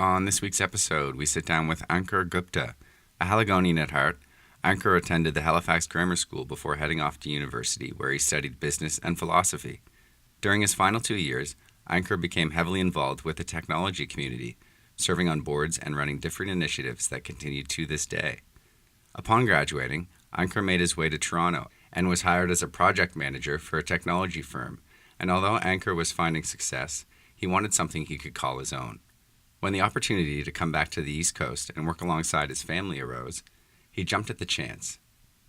On this week's episode, we sit down with Ankur Gupta. A Haligonian at heart, Ankur attended the Halifax Grammar School before heading off to university, where he studied business and philosophy. During his final 2 years, Ankur became heavily involved with the technology community, serving on boards and running different initiatives that continue to this day. Upon graduating, Ankur made his way to Toronto and was hired as a project manager for a technology firm. And although Ankur was finding success, he wanted something he could call his own. When the opportunity to come back to the East Coast and work alongside his family arose, he jumped at the chance.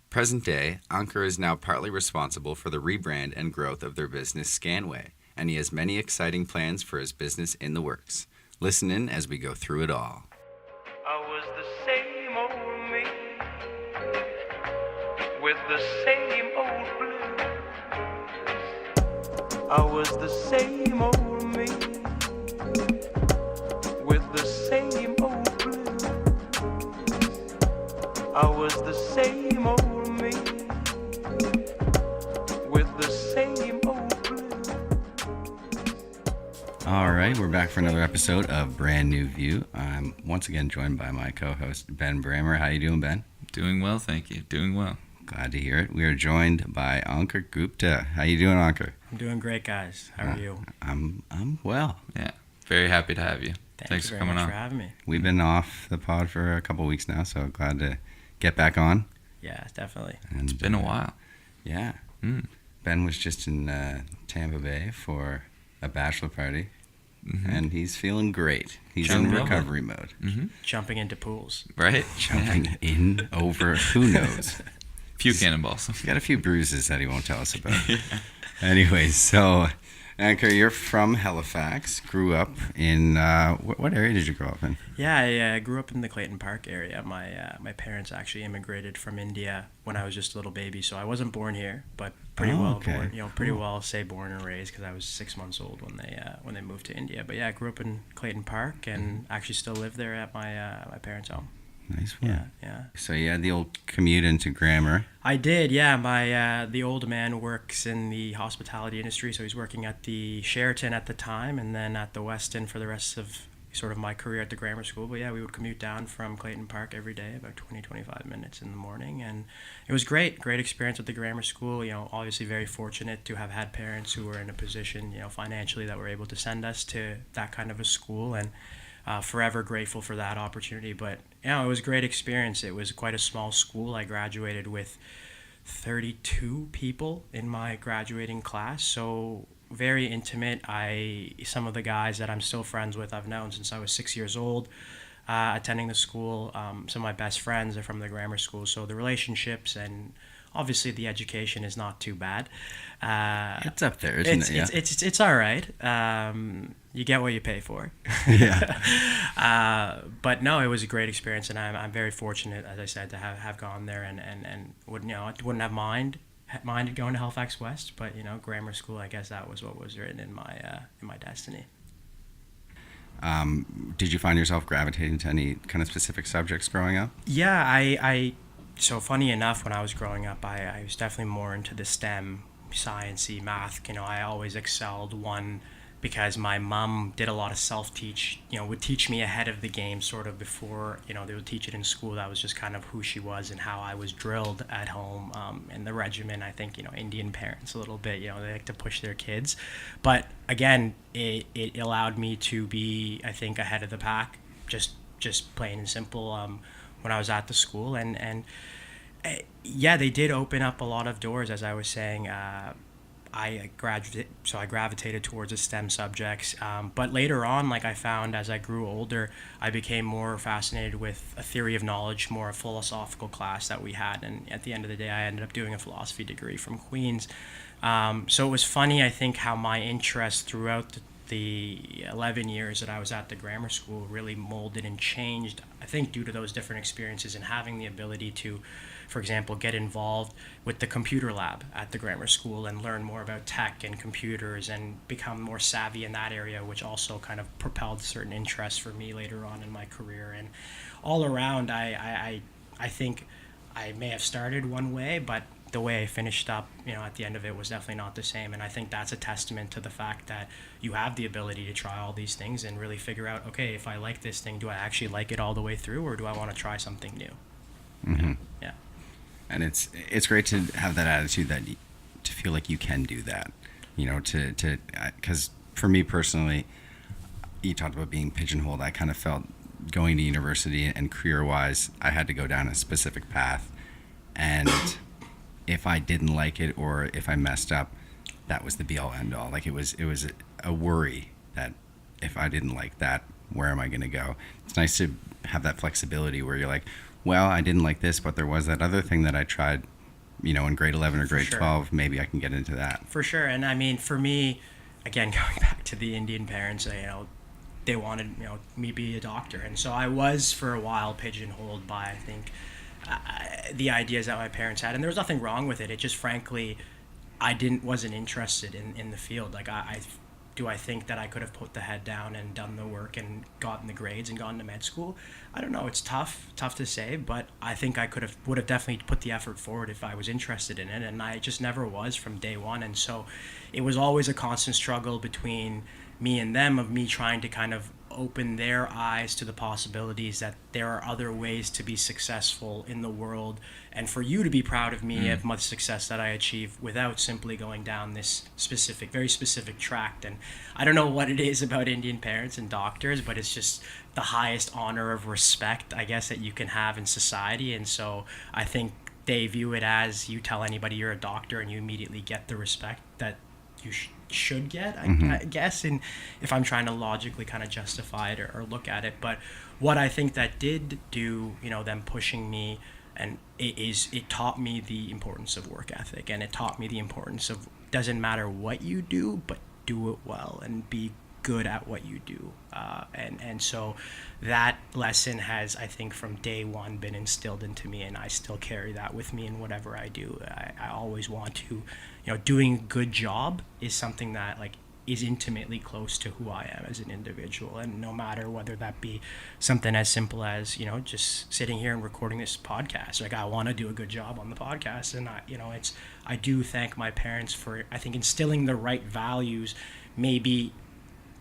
Present day, Ankur is now partly responsible for the rebrand and growth of their business Scanway, and he has many exciting plans for his business in the works. Listen in as we go through it all. I was the same old me, with the same old blues. I was the same old me, with the same old blues. I was the same old me, with the same old blues. All right, we're back for another episode of Brand New View. I'm once again joined by my co-host, Ben Brammer. How you doing, Ben? Doing well, thank you. Doing well. Glad to hear it. We are joined by Ankur Gupta. How you doing, Ankur? I'm doing great, guys. How are you? I'm well. Yeah, very happy to have you. Thanks for very coming much on. for having me. We've been off the pod for a couple weeks now, so glad to get back on. Yeah, definitely. And, It's been a while. Yeah. Mm. Ben was just in Tampa Bay for a bachelor party, and he's feeling great. He's in Jumping. recovery mode. Mm-hmm. Jumping into pools. Right? Jumping in over, who knows? Few cannonballs. He's got a few bruises that he won't tell us about. Anyways, so Ankur, you're from Halifax. Grew up in what area did you grow up in? Yeah, I grew up in the Clayton Park area. My parents actually immigrated from India when I was just a little baby, so I wasn't born here, but pretty well born. Pretty well say born and raised because I was 6 months old when they moved to India. But yeah, I grew up in Clayton Park and actually still live there at my parents' home. Nice one. Yeah. So you had the old commute into grammar. I did, yeah. The old man works in the hospitality industry, so he's working at the Sheraton at the time, and then at the Westin for the rest of sort of my career at the grammar school. But yeah, we would commute down from Clayton Park every day, about 25 minutes in the morning, and it was great experience at the grammar school. Obviously very fortunate to have had parents who were in a position, financially, that were able to send us to that kind of a school, and forever grateful for that opportunity. But it was a great experience. It was quite a small school. I graduated with 32 people in my graduating class, so very intimate. Some of the guys that I'm still friends with, I've known since I was 6 years old, attending the school. Some of my best friends are from the grammar school, so the relationships and obviously the education is not too bad. It's up there, isn't it? Yeah. It's all right. You get what you pay for. Yeah. But no, it was a great experience, and I'm very fortunate, as I said, to have gone there, and wouldn't have minded going to Halifax West, but grammar school, I guess that was what was written in my destiny. Did you find yourself gravitating to any kind of specific subjects growing up? Yeah, so funny enough, when I was growing up, I was definitely more into the STEM, science-y, math. I always excelled. One, because my mom did a lot of self-teach, would teach me ahead of the game sort of before, they would teach it in school. That was just kind of who she was and how I was drilled at home. In the regiment, I think, Indian parents a little bit, they like to push their kids. But again, it allowed me to be, I think, ahead of the pack, just plain and simple, when I was at the school. And they did open up a lot of doors, as I was saying. I gravitated towards the STEM subjects. But later on, I found as I grew older, I became more fascinated with a theory of knowledge, more a philosophical class that we had. And at the end of the day, I ended up doing a philosophy degree from Queen's. So it was funny, I think, how my interest throughout the 11 years that I was at the grammar school really molded and changed, I think, due to those different experiences and having the ability to, for example, get involved with the computer lab at the grammar school and learn more about tech and computers and become more savvy in that area, which also kind of propelled certain interests for me later on in my career. And all around, I think I may have started one way, but the way I finished up, at the end of it was definitely not the same. And I think that's a testament to the fact that you have the ability to try all these things and really figure out, okay, if I like this thing, do I actually like it all the way through, or do I want to try something new? Mm-hmm. Yeah. And it's great to have that attitude, that to feel like you can do that, because for me personally, you talked about being pigeonholed. I kind of felt going to university and career-wise, I had to go down a specific path, and if I didn't like it or if I messed up, that was the be-all end-all. Like, it was a worry that if I didn't like that, where am I going to go? It's nice to have that flexibility where you're like, well, I didn't like this, but there was that other thing that I tried, in grade 11 or grade 12, maybe I can get into that. For sure. And I mean, for me, again, going back to the Indian parents, they wanted, me to be a doctor. And so I was, for a while, pigeonholed by, I think, the ideas that my parents had. And there was nothing wrong with it. It just, frankly, I wasn't interested in the field. Like, I think that I could have put the head down and done the work and gotten the grades and gone to med school? I don't know. It's tough to say, but I think I would have definitely put the effort forward if I was interested in it, and I just never was from day one. And so it was always a constant struggle between me and them, of me trying to kind of open their eyes to the possibilities that there are other ways to be successful in the world, and for you to be proud of me of much success that I achieved without simply going down this very specific track. And I don't know what it is about Indian parents and doctors, but it's just the highest honor of respect, I guess, that you can have in society. And so I think they view it as, you tell anybody you're a doctor and you immediately get the respect that you should get, I guess, and if I'm trying to logically kind of justify it or look at it. But what I think that did do, them pushing me, and it taught me the importance of work ethic, and it taught me the importance of, doesn't matter what you do, but do it well and be good at what you do. And so that lesson has, I think, from day one been instilled into me, and I still carry that with me in whatever I do. I always want to, doing a good job is something that, like, is intimately close to who I am as an individual. And no matter whether that be something as simple as, just sitting here and recording this podcast, like, I want to do a good job on the podcast. And I do thank my parents for, I think, instilling the right values, maybe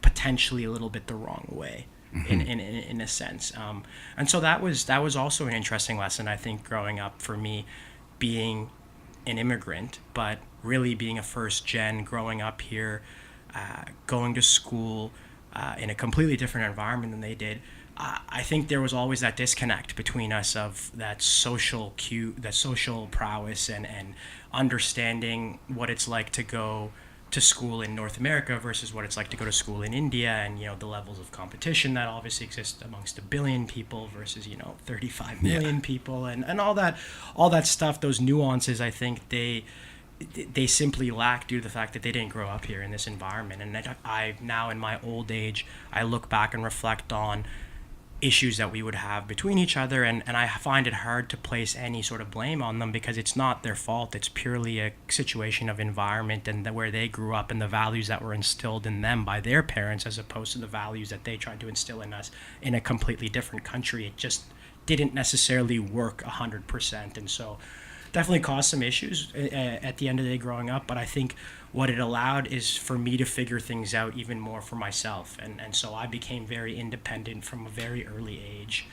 potentially a little bit the wrong way, in a sense. And so that was also an interesting lesson, I think, growing up for me, being an immigrant, but really being a first gen, growing up here, going to school in a completely different environment than they did. I think there was always that disconnect between us, of that social prowess and understanding what it's like to go to school in North America versus what it's like to go to school in India, and the levels of competition that obviously exist amongst 1 billion people versus 35 million people, and all that stuff. Those nuances, I think they simply lack due to the fact that they didn't grow up here in this environment. And I now, in my old age, I look back and reflect on issues that we would have between each other, and I find it hard to place any sort of blame on them, because it's not their fault. It's purely a situation of environment and where they grew up, and the values that were instilled in them by their parents, as opposed to the values that they tried to instill in us in a completely different country. It just didn't necessarily work 100%, and so definitely caused some issues at the end of the day growing up. But I think what it allowed is for me to figure things out even more for myself, and so I became very independent from a very early age,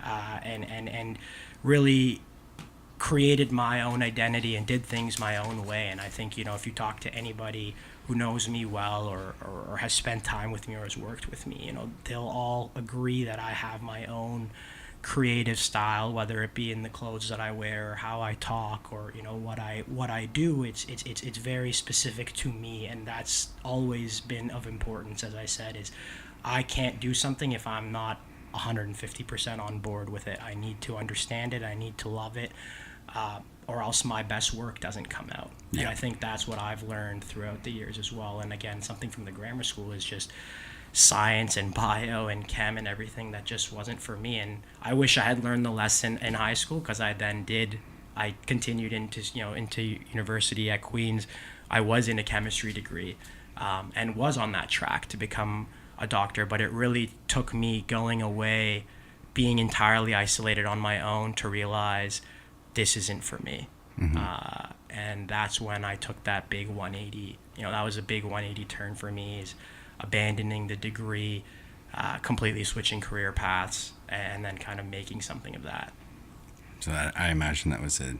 and really created my own identity and did things my own way. And I think, if you talk to anybody who knows me well, or has spent time with me or has worked with me, they'll all agree that I have my own creative style, whether it be in the clothes that I wear or how I talk, or what I do. It's very specific to me, and that's always been of importance. As I said, is I can't do something if I'm not 150% on board with it. I need to understand it, I need to love it, or else my best work doesn't come out. And I think that's what I've learned throughout the years as well. And again, something from the grammar school is just science and bio and chem and everything that just wasn't for me. And I wish I had learned the lesson in high school, because I continued into university at Queen's. I was in a chemistry degree, and was on that track to become a doctor, but it really took me going away, being entirely isolated on my own, to realize this isn't for me. and that's when I took that big 180. That was a big 180 turn for me, is abandoning the degree, completely switching career paths, and then kind of making something of that. So I imagine that was a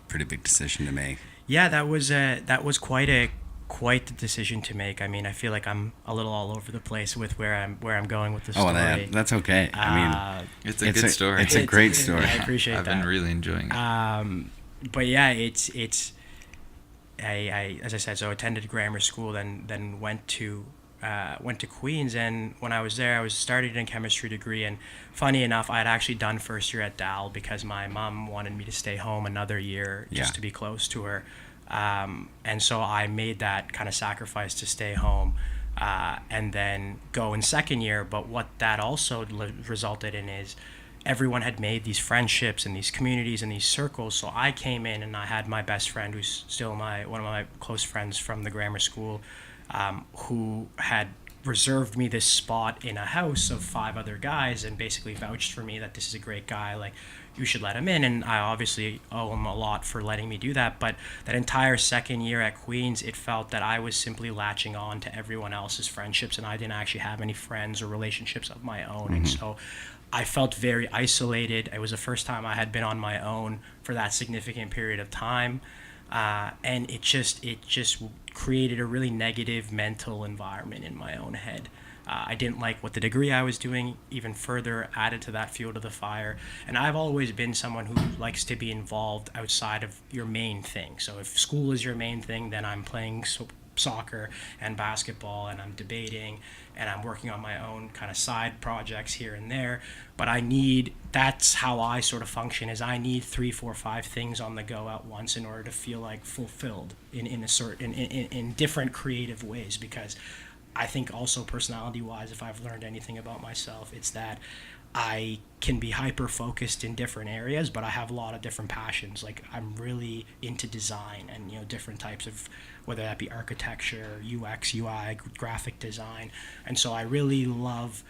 pretty big decision to make. Yeah, that was quite the decision to make. I mean, I feel like I'm a little all over the place with where I'm going with the story. Oh, that's okay. I mean, It's a good story. It's a great story. I appreciate I've that. been really enjoying it. But yeah, I as I said, so attended grammar school, then went to Queens, and when I was there, I was starting a chemistry degree, and funny enough, I had actually done first year at Dal because my mom wanted me to stay home another year just to be close to her, and so I made that kind of sacrifice to stay home, and then go in second year. But what that also resulted in is everyone had made these friendships and these communities and these circles. So I came in and I had my best friend, who's still one of my close friends from the grammar school, who had reserved me this spot in a house of 5 other guys and basically vouched for me that this is a great guy, like, you should let him in. And I obviously owe him a lot for letting me do that. But that entire second year at Queens, it felt that I was simply latching on to everyone else's friendships, and I didn't actually have any friends or relationships of my own. And so I felt very isolated. It was the first time I had been on my own for that significant period of time. And it just created a really negative mental environment in my own head. I didn't like what the degree I was doing even further added to that fuel to the fire. And I've always been someone who likes to be involved outside of your main thing. So if school is your main thing, then I'm playing soccer and basketball, and I'm debating, and I'm working on my own kind of side projects here and there. But that's how I sort of function, is I need 3, 4, 5 things on the go at once in order to feel like fulfilled in different creative ways. Because I think also personality wise, if I've learned anything about myself, it's that I can be hyper focused in different areas, but I have a lot of different passions. Like, I'm really into design and, different types of, whether that be architecture, UX, UI, graphic design. And so I really love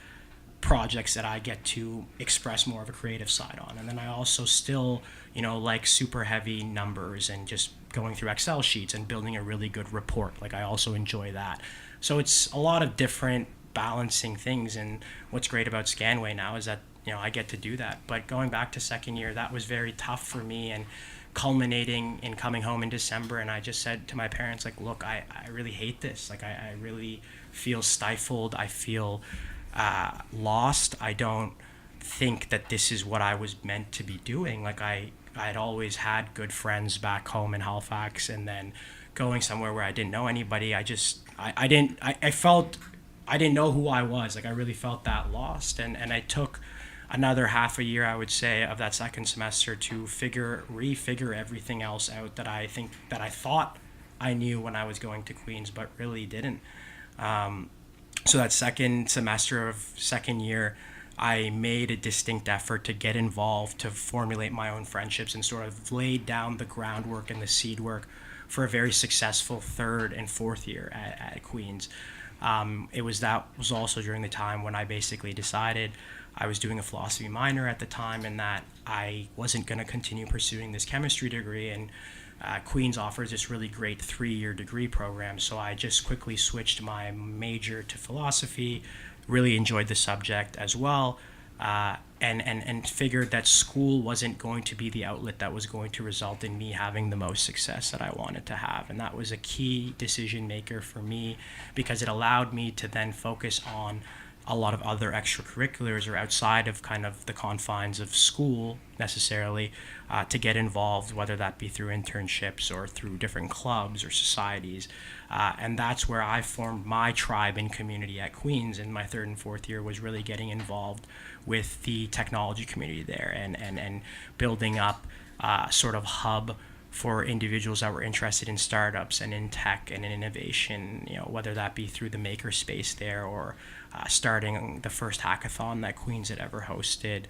projects that I get to express more of a creative side on. And then I also still, like super heavy numbers and just going through Excel sheets and building a really good report. Like, I also enjoy that. So it's a lot of different balancing things. And what's great about Scanway now is that, I get to do that. But going back to second year, that was very tough for me, and culminating in coming home in December. And I just said to my parents, like, look, I really hate this. Like, I really feel stifled. I feel lost. I don't think that this is what I was meant to be doing. Like, I had always had good friends back home in Halifax, and then going somewhere where I didn't know anybody, I felt I didn't know who I was. Like, I really felt that lost. And I took another half a year, I would say, of that second semester to refigure everything else out that I thought I knew when I was going to Queens, but really didn't. So that second semester of second year, I made a distinct effort to get involved, to formulate my own friendships, and sort of laid down the groundwork and the seed work for a very successful third and fourth year at Queens. That was also during the time when I basically decided, I was doing a philosophy minor at the time, and that I wasn't going to continue pursuing this chemistry degree. And Queens offers this really great 3-year degree program. So I just quickly switched my major to philosophy, really enjoyed the subject as well, and figured that school wasn't going to be the outlet that was going to result in me having the most success that I wanted to have. And that was a key decision maker for me, because it allowed me to then focus on a lot of other extracurriculars, or outside of kind of the confines of school necessarily, to get involved, whether that be through internships or through different clubs or societies. And that's where I formed my tribe and community at Queens in my third and fourth year, was really getting involved with the technology community there, and building up sort of hub for individuals that were interested in startups and in tech and in innovation, whether that be through the maker space there, or starting the first hackathon that Queens had ever hosted.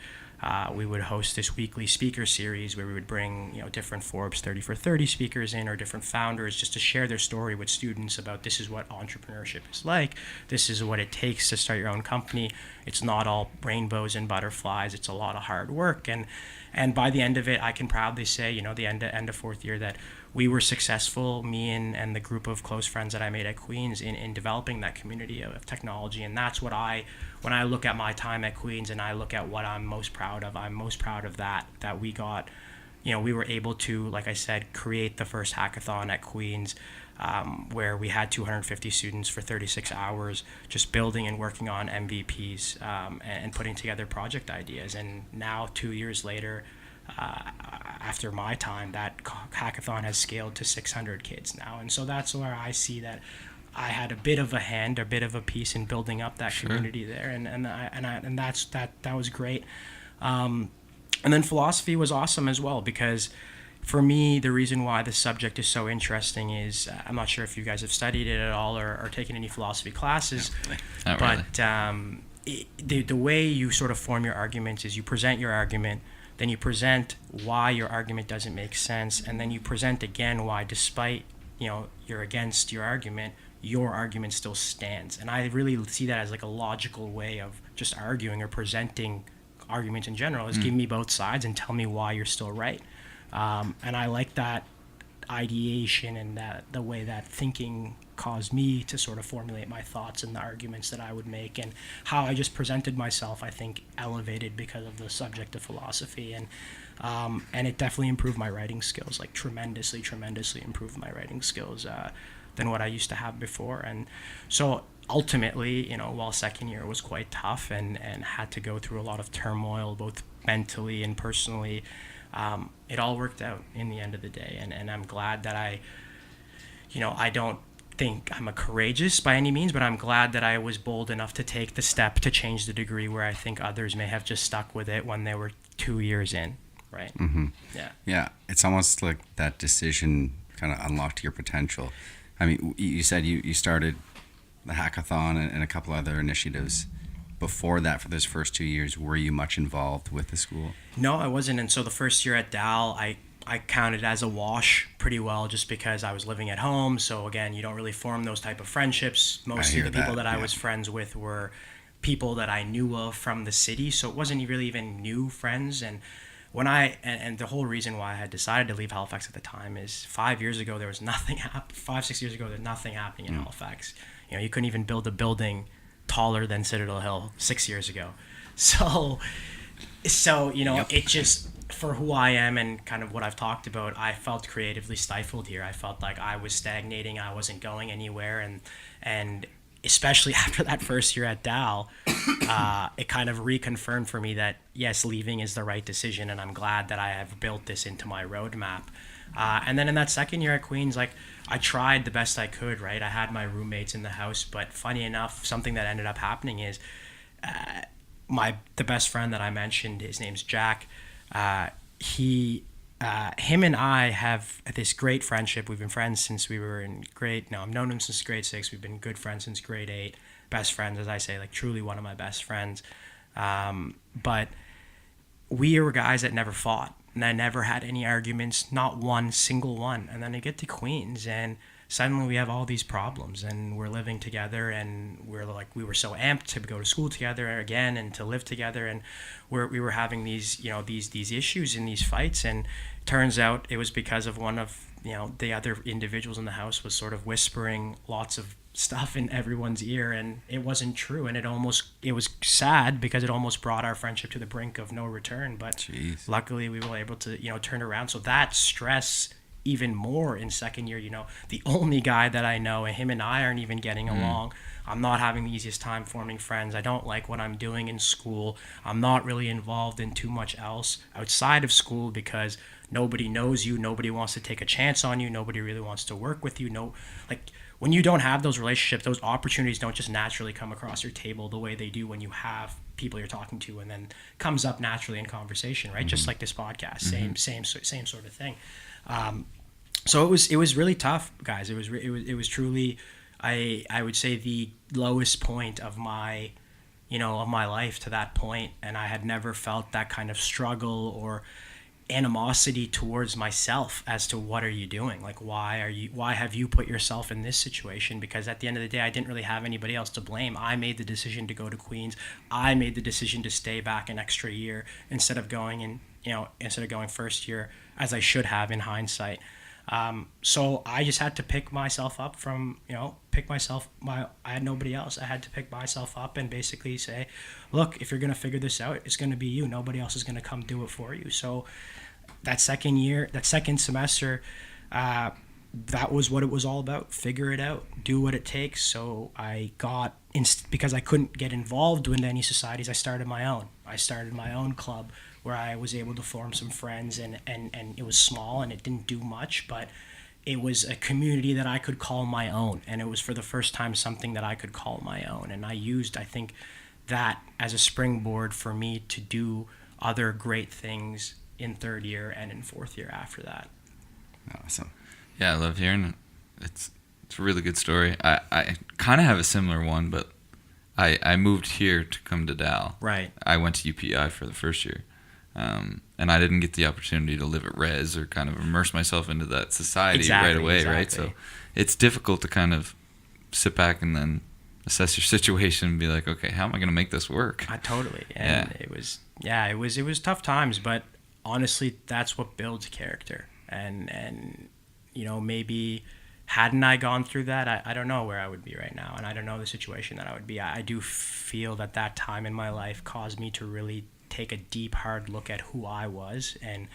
We would host this weekly speaker series where we would bring, different Forbes 30 for 30 speakers in, or different founders, just to share their story with students about, this is what entrepreneurship is like. This is what it takes to start your own company. It's not all rainbows and butterflies. It's a lot of hard work. And by the end of it, I can proudly say, the end of fourth year, that we were successful, me and the group of close friends that I made at Queen's, in developing that community of technology. And that's what when I look at my time at Queen's and I look at what I'm most proud of, I'm most proud of that we got, we were able to, like I said, create the first hackathon at Queen's, where we had 250 students for 36 hours just building and working on MVPs, and putting together project ideas. And now 2 years later, after my time, that hackathon has scaled to 600 kids now. And so that's where I see that I had a bit of a piece in building up that community there. And that was great. And then philosophy was awesome as well, because for me, the reason why this subject is so interesting is, I'm not sure if you guys have studied it at all or taken any philosophy classes, Not really. But the way you sort of form your arguments is you present your argument, then you present why your argument doesn't make sense, and then you present again why, despite you're against your argument still stands. And I really see that as like a logical way of just arguing or presenting arguments in general, is give me both sides and tell me why you're still right. And I like that ideation and that the way that thinking caused me to sort of formulate my thoughts and the arguments that I would make, and how I just presented myself, I think, elevated because of the subject of philosophy. And it definitely improved my writing skills, like tremendously improved my writing skills than what I used to have before. And so ultimately, while second year was quite tough and had to go through a lot of turmoil, both mentally and personally, it all worked out in the end of the day. And I'm glad that I don't think I'm a courageous by any means, but I'm glad that I was bold enough to take the step to change the degree, where I think others may have just stuck with it when they were 2 years in, right? Mm-hmm. Yeah. Yeah, it's almost like that decision kind of unlocked your potential. I mean, you said you started the hackathon and a couple other initiatives. Before that, for those first 2 years, were you much involved with the school? No, I wasn't. And so the first year at Dal, I counted as a wash pretty well, just because I was living at home. So again, you don't really form those type of friendships. Most of the people that I was friends with were people that I knew of from the city. So it wasn't really even new friends. And and the whole reason why I had decided to leave Halifax at the time is 5 years ago, there was nothing 6 years ago, there was nothing happening in Halifax. You couldn't even build a building taller than Citadel Hill 6 years ago. So it just, for who I am and kind of what I've talked about, I felt creatively stifled here. I felt like I was stagnating. I wasn't going anywhere. And especially after that first year at Dal, it kind of reconfirmed for me that, yes, leaving is the right decision. And I'm glad that I have built this into my roadmap. And then in that second year at Queen's, I tried the best I could, right? I had my roommates in the house, but funny enough, something that ended up happening is the best friend that I mentioned, his name's Jack. Him and I have this great friendship. We've been friends since we were in I've known him since grade 6. We've been good friends since grade 8. Best friends, as I say, like truly one of my best friends. But we were guys that never fought. And I never had any arguments, not one single one. And then I get to Queen's and suddenly we have all these problems, and we're living together, and we were so amped to go to school together again and to live together, and we were having these these issues and these fights. And turns out it was because of one of the other individuals in the house was sort of whispering lots of stuff in everyone's ear, and it wasn't true. And it was sad because it almost brought our friendship to the brink of no return. But Jeez. Luckily we were able to turn around. So that stress even more in second year. The only guy that I know, and him and I aren't even getting along. I'm not having the easiest time forming friends. I don't like what I'm doing in school. I'm not really involved in too much else outside of school because nobody knows you. Nobody wants to take a chance on you. Nobody really wants to work with you. When you don't have those relationships, those opportunities don't just naturally come across your table the way they do when you have people you're talking to, and then comes up naturally in conversation, right? Mm-hmm. Just like this podcast, same sort of thing. So it was really tough, guys. It was truly, I would say, the lowest point of my life to that point, and I had never felt that kind of struggle or animosity towards myself as to what are you doing? Why have you put yourself in this situation? Because at the end of the day, I didn't really have anybody else to blame. I made the decision to go to Queen's. I made the decision to stay back an extra year instead of going first year as I should have in hindsight. So I just had to pick myself up from, I had nobody else. I had to pick myself up and basically say, look, if you're going to figure this out, it's going to be you. Nobody else is going to come do it for you. So that second semester, that was what it was all about. Figure it out, do what it takes. So I because I couldn't get involved with any societies, I started my own. I started my own club where I was able to form some friends, and it was small and it didn't do much, but it was a community that I could call my own. And it was for the first time something that I could call my own. And I used, I think, that as a springboard for me to do other great things in third year and in fourth year after that. Awesome. Yeah, I love hearing it. It's a really good story. I kind of have a similar one, but I moved here to come to Dal. Right. I went to UPI for the first year, and I didn't get the opportunity to live at res or kind of immerse myself into that society right away, right? So it's difficult to kind of sit back and then assess your situation and be like, okay, how am I going to make this work? Totally. And it was tough times, but honestly, that's what builds character. And maybe hadn't I gone through that, I don't know where I would be right now, and I don't know the situation that I would be. I do feel that time in my life caused me to really take a deep, hard look at who I was and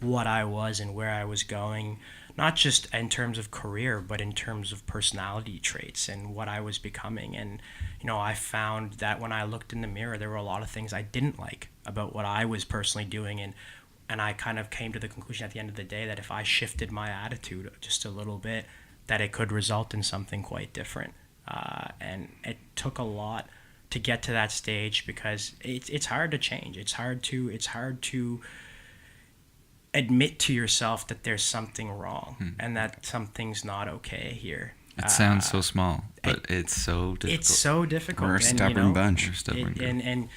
what I was and where I was going, not just in terms of career, but in terms of personality traits and what I was becoming. And, I found that when I looked in the mirror, there were a lot of things I didn't like about what I was personally doing, and I kind of came to the conclusion at the end of the day that if I shifted my attitude just a little bit, that it could result in something quite different. And it took a lot to get to that stage, because it's hard to change. It's hard to admit to yourself that there's something wrong and that something's not okay here. It sounds so small, but it's so difficult. It's so difficult. We're a stubborn bunch. We're stubborn.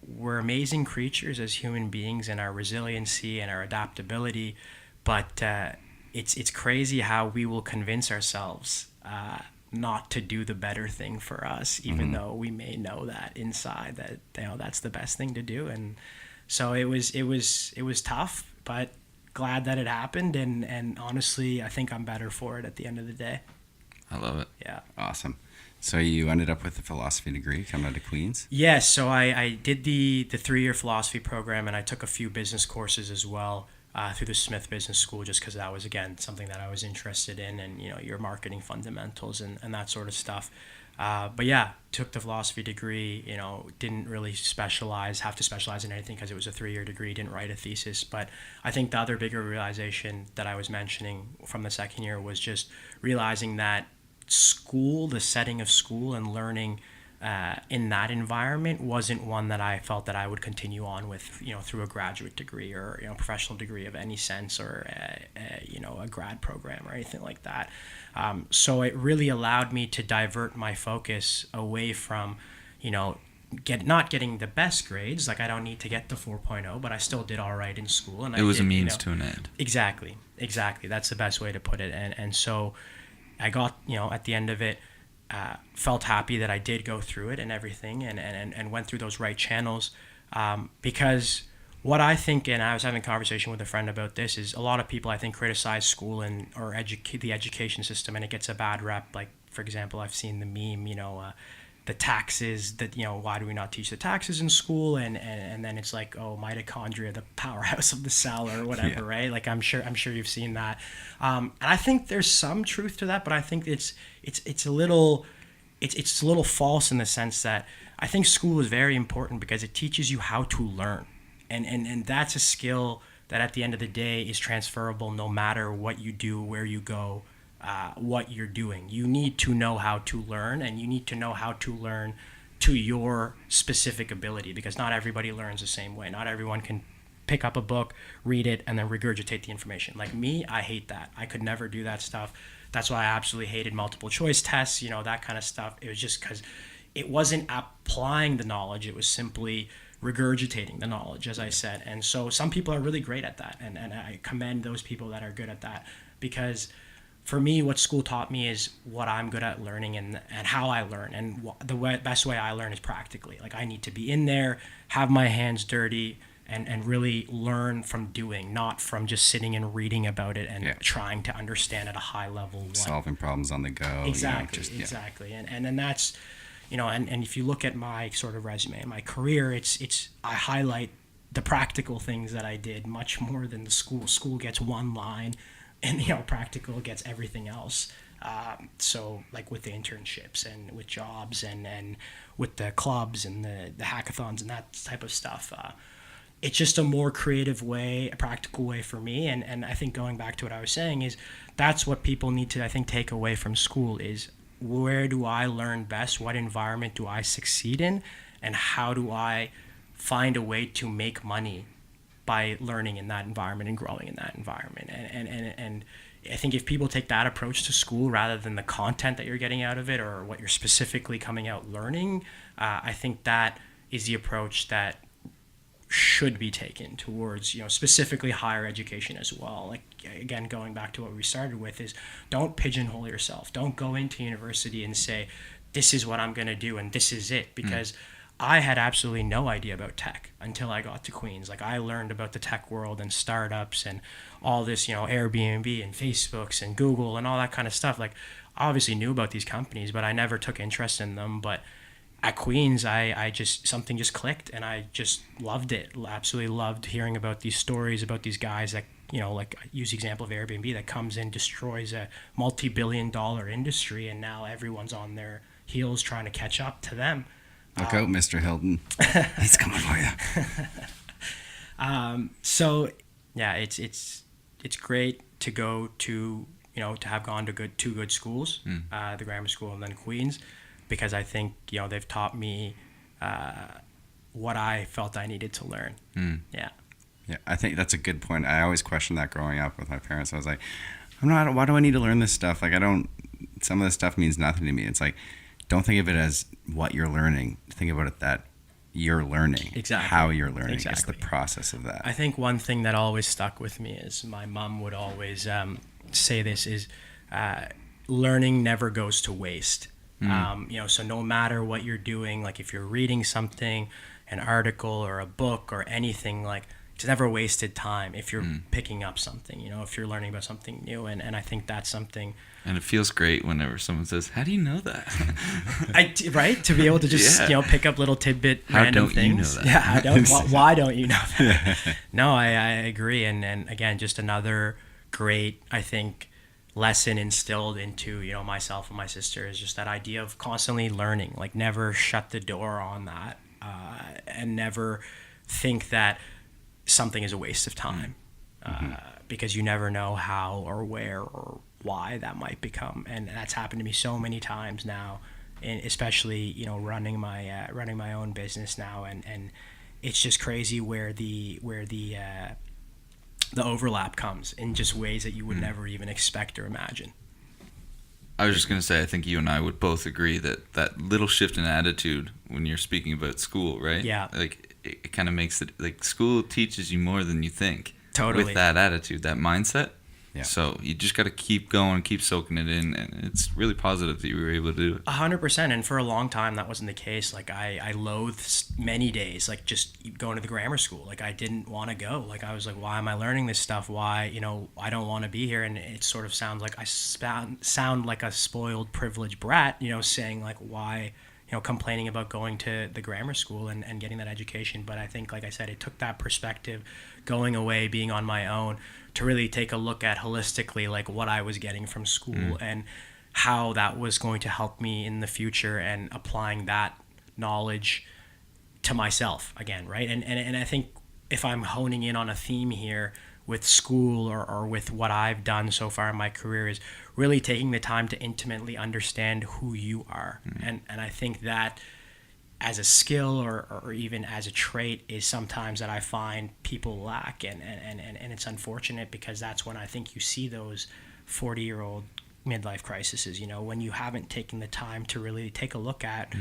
We're amazing creatures as human beings in our resiliency and our adaptability, but it's crazy how we will convince ourselves not to do the better thing for us, even though we may know that inside that that's the best thing to do. And so it was tough, but glad that it happened, and honestly, I think I'm better for it at the end of the day. I love it. Yeah. Awesome. So you ended up with a philosophy degree coming out of Queens? Yes. So I did the 3-year philosophy program, and I took a few business courses as well through the Smith Business School, just because that was, again, something that I was interested in, and your marketing fundamentals and that sort of stuff. But yeah, took the philosophy degree, didn't really have to specialize in anything because it was a 3-year degree, didn't write a thesis. But I think the other bigger realization that I was mentioning from the second year was just realizing that school, the setting of school and learning in that environment wasn't one that I felt that I would continue on with, through a graduate degree or, professional degree of any sense, or, a grad program or anything like that. So it really allowed me to divert my focus away from, not getting the best grades. Like, I don't need to get the 4.0, but I still did all right in school. And it was a means to an end. Exactly. That's the best way to put it. And so I got, at the end of it, felt happy that I did go through it and everything, and went through those right channels, because what I think, and I was having a conversation with a friend about this, is a lot of people, I think, criticize school or the education system, and it gets a bad rep. Like, for example, I've seen the meme, the taxes, that, why do we not teach the taxes in school? And then it's like, oh, mitochondria, the powerhouse of the cell, or whatever, yeah. Right? Like, I'm sure you've seen that. And I think there's some truth to that, but I think it's a little false, in the sense that I think school is very important because it teaches you how to learn. And that's a skill that at the end of the day is transferable no matter what you do, where you go, what you're doing. You need to know how to learn, and you need to know how to learn to your specific ability, because not everybody learns the same way. Not everyone can pick up a book, read it, and then regurgitate the information. Like me, I hate that. I could never do that stuff. That's why I absolutely hated multiple choice tests, that kind of stuff. It was just because it wasn't applying the knowledge. It was simply regurgitating the knowledge, as I said. And so some people are really great at that, and I commend those people that are good at that, because for me, what school taught me is what I'm good at learning, and how I learn. And the best way I learn is practically. Like, I need to be in there, have my hands dirty, and really learn from doing, not from just sitting and reading about it and Yeah. trying to understand at a high level. Solving problems on the go. Exactly, You know, exactly. And then that's, and if you look at my sort of resume, my career, it's I highlight the practical things that I did much more than the school. School gets one line, and practical gets everything else. So like with the internships and with jobs and with the clubs and the hackathons and that type of stuff, it's just a more creative way, a practical way for me. And I think going back to what I was saying is that's what people need to, I think, take away from school is where do I learn best? What environment do I succeed in? And how do I find a way to make money by learning in that environment and growing in that environment? And I think if people take that approach to school rather than the content that you're getting out of it or what you're specifically coming out learning, I think that is the approach that should be taken towards specifically higher education as well. Like, again, going back to what we started with, is don't pigeonhole yourself. Don't go into university and say this is what I'm going to do and this is it, because I had absolutely no idea about tech until I got to Queen's. Like, I learned about the tech world and startups and all this, Airbnb and Facebooks and Google and all that kind of stuff. Like, I obviously knew about these companies, but I never took interest in them. But at Queen's, I just, something just clicked and I just loved it. Absolutely loved hearing about these stories about these guys that, like I use the example of Airbnb that comes in, destroys a multi-billion-dollar industry, and now everyone's on their heels trying to catch up to them. Look out, Mr. Hilton. He's coming for you. So yeah, it's great to go to, to have gone to two good schools, the grammar school and then Queen's, because I think, they've taught me what I felt I needed to learn. Yeah. Yeah, I think that's a good point. I always questioned that growing up with my parents. I was like, why do I need to learn this stuff? Like, some of this stuff means nothing to me. It's like, don't think of it as what you're learning. Think about it that you're learning. Exactly. How you're learning. Exactly. It's the process of that. I think one thing that always stuck with me is my mom would always say this is learning never goes to waste. So no matter what you're doing, like if you're reading something, an article or a book or anything, like it's never wasted time if you're picking up something, if you're learning about something new. And I think that's something. And it feels great whenever someone says, "How do you know that?" Right? To be able to just, pick up little tidbit random things. How don't you know that? Yeah, why don't you know that? No, I agree. And again, just another great, I think, lesson instilled into, myself and my sister is just that idea of constantly learning, like never shut the door on that, and never think that something is a waste of time, because you never know how or where or why that might become. And that's happened to me so many times now, and especially running my own business now, and it's just crazy where the overlap comes in just ways that you would never even expect or imagine. I was just going to say, I think you and I would both agree that little shift in attitude when you're speaking about school, right? Yeah. Like, it kind of makes it, like, school teaches you more than you think. Totally. With that attitude, that mindset. Yeah. So you just got to keep going, keep soaking it in, and it's really positive that you were able to do it. 100%. And for a long time, that wasn't the case. Like, I loathed many days, like, just going to the grammar school. Like, I didn't want to go. Like, I was like, why am I learning this stuff? Why, I don't want to be here. And it sort of sounds like I sound like a spoiled, privileged brat, saying, like, why, complaining about going to the grammar school and getting that education. But I think, like I said, it took that perspective, going away, being on my own, to really take a look at holistically, like, what I was getting from school and how that was going to help me in the future, and applying that knowledge to myself again, right? And I think if I'm honing in on a theme here with school or with what I've done so far in my career, is really taking the time to intimately understand who you are. And I think that as a skill or even as a trait is sometimes that I find people lack, and it's unfortunate, because that's when I think you see those 40-year-old midlife crises, when you haven't taken the time to really take a look at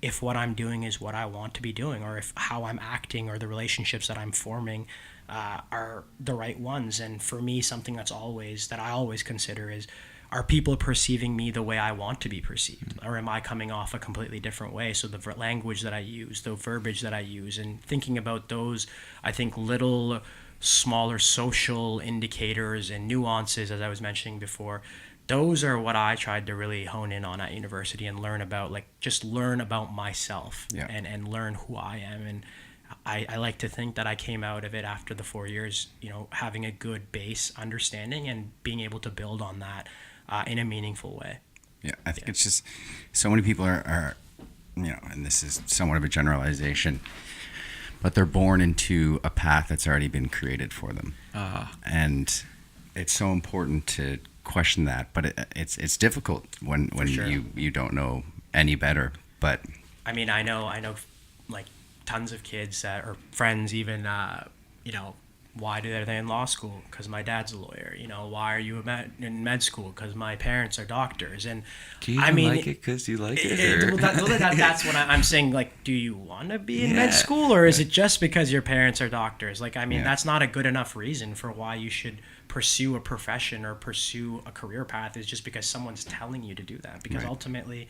if what I'm doing is what I want to be doing, or if how I'm acting or the relationships that I'm forming are the right ones. And for me, something that I always consider is, are people perceiving me the way I want to be perceived, or am I coming off a completely different way? So the language that I use, the verbiage that I use, and thinking about those, I think, little smaller social indicators and nuances, as I was mentioning before, those are what I tried to really hone in on at university and learn about, like just learn about myself and learn who I am. And I like to think that I came out of it after the 4 years, having a good base understanding and being able to build on that in a meaningful way. Yeah, I think it's just so many people are, and this is somewhat of a generalization, but they're born into a path that's already been created for them. And it's so important to question that, but it's difficult when sure. you don't know any better. But I mean, I know like tons of kids that or friends even, why are they in law school? Because my dad's a lawyer. Why are you in med school? Because my parents are doctors. And do you like it because you like it? That's what I'm saying. Like, do you want to be in med school, or is it just because your parents are doctors? Like, I mean, that's not a good enough reason for why you should pursue a profession or pursue a career path. Is just because someone's telling you to do that. Because ultimately,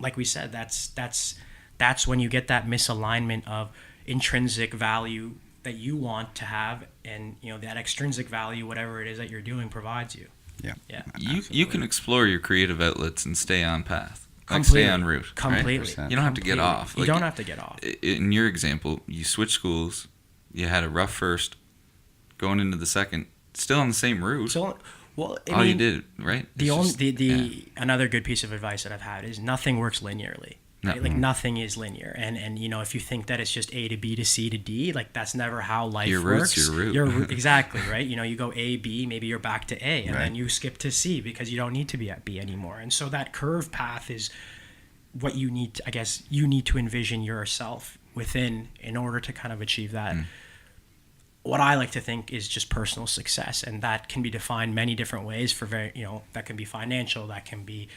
like we said, that's when you get that misalignment of intrinsic value that you want to have, and that extrinsic value, whatever it is that you're doing, provides you. Yeah. You can explore your creative outlets and stay on path, stay on route. Completely. Right? You don't have to get off. You don't have to get off. In your example, you switched schools. You had a rough first, going into the second, still on the same route. So, you did, right? Another good piece of advice that I've had is nothing works linearly. No. Right? Like nothing is linear, and if you think that it's just A to B to C to D, like that's never how life works. Your route. Exactly, right? You go A, B, maybe you're back to A, and then you skip to C because you don't need to be at B anymore. And so that curve path is what you need to, I guess, you need to envision yourself within in order to kind of achieve that. What I like to think is just personal success, and that can be defined many different ways for that can be financial, that can be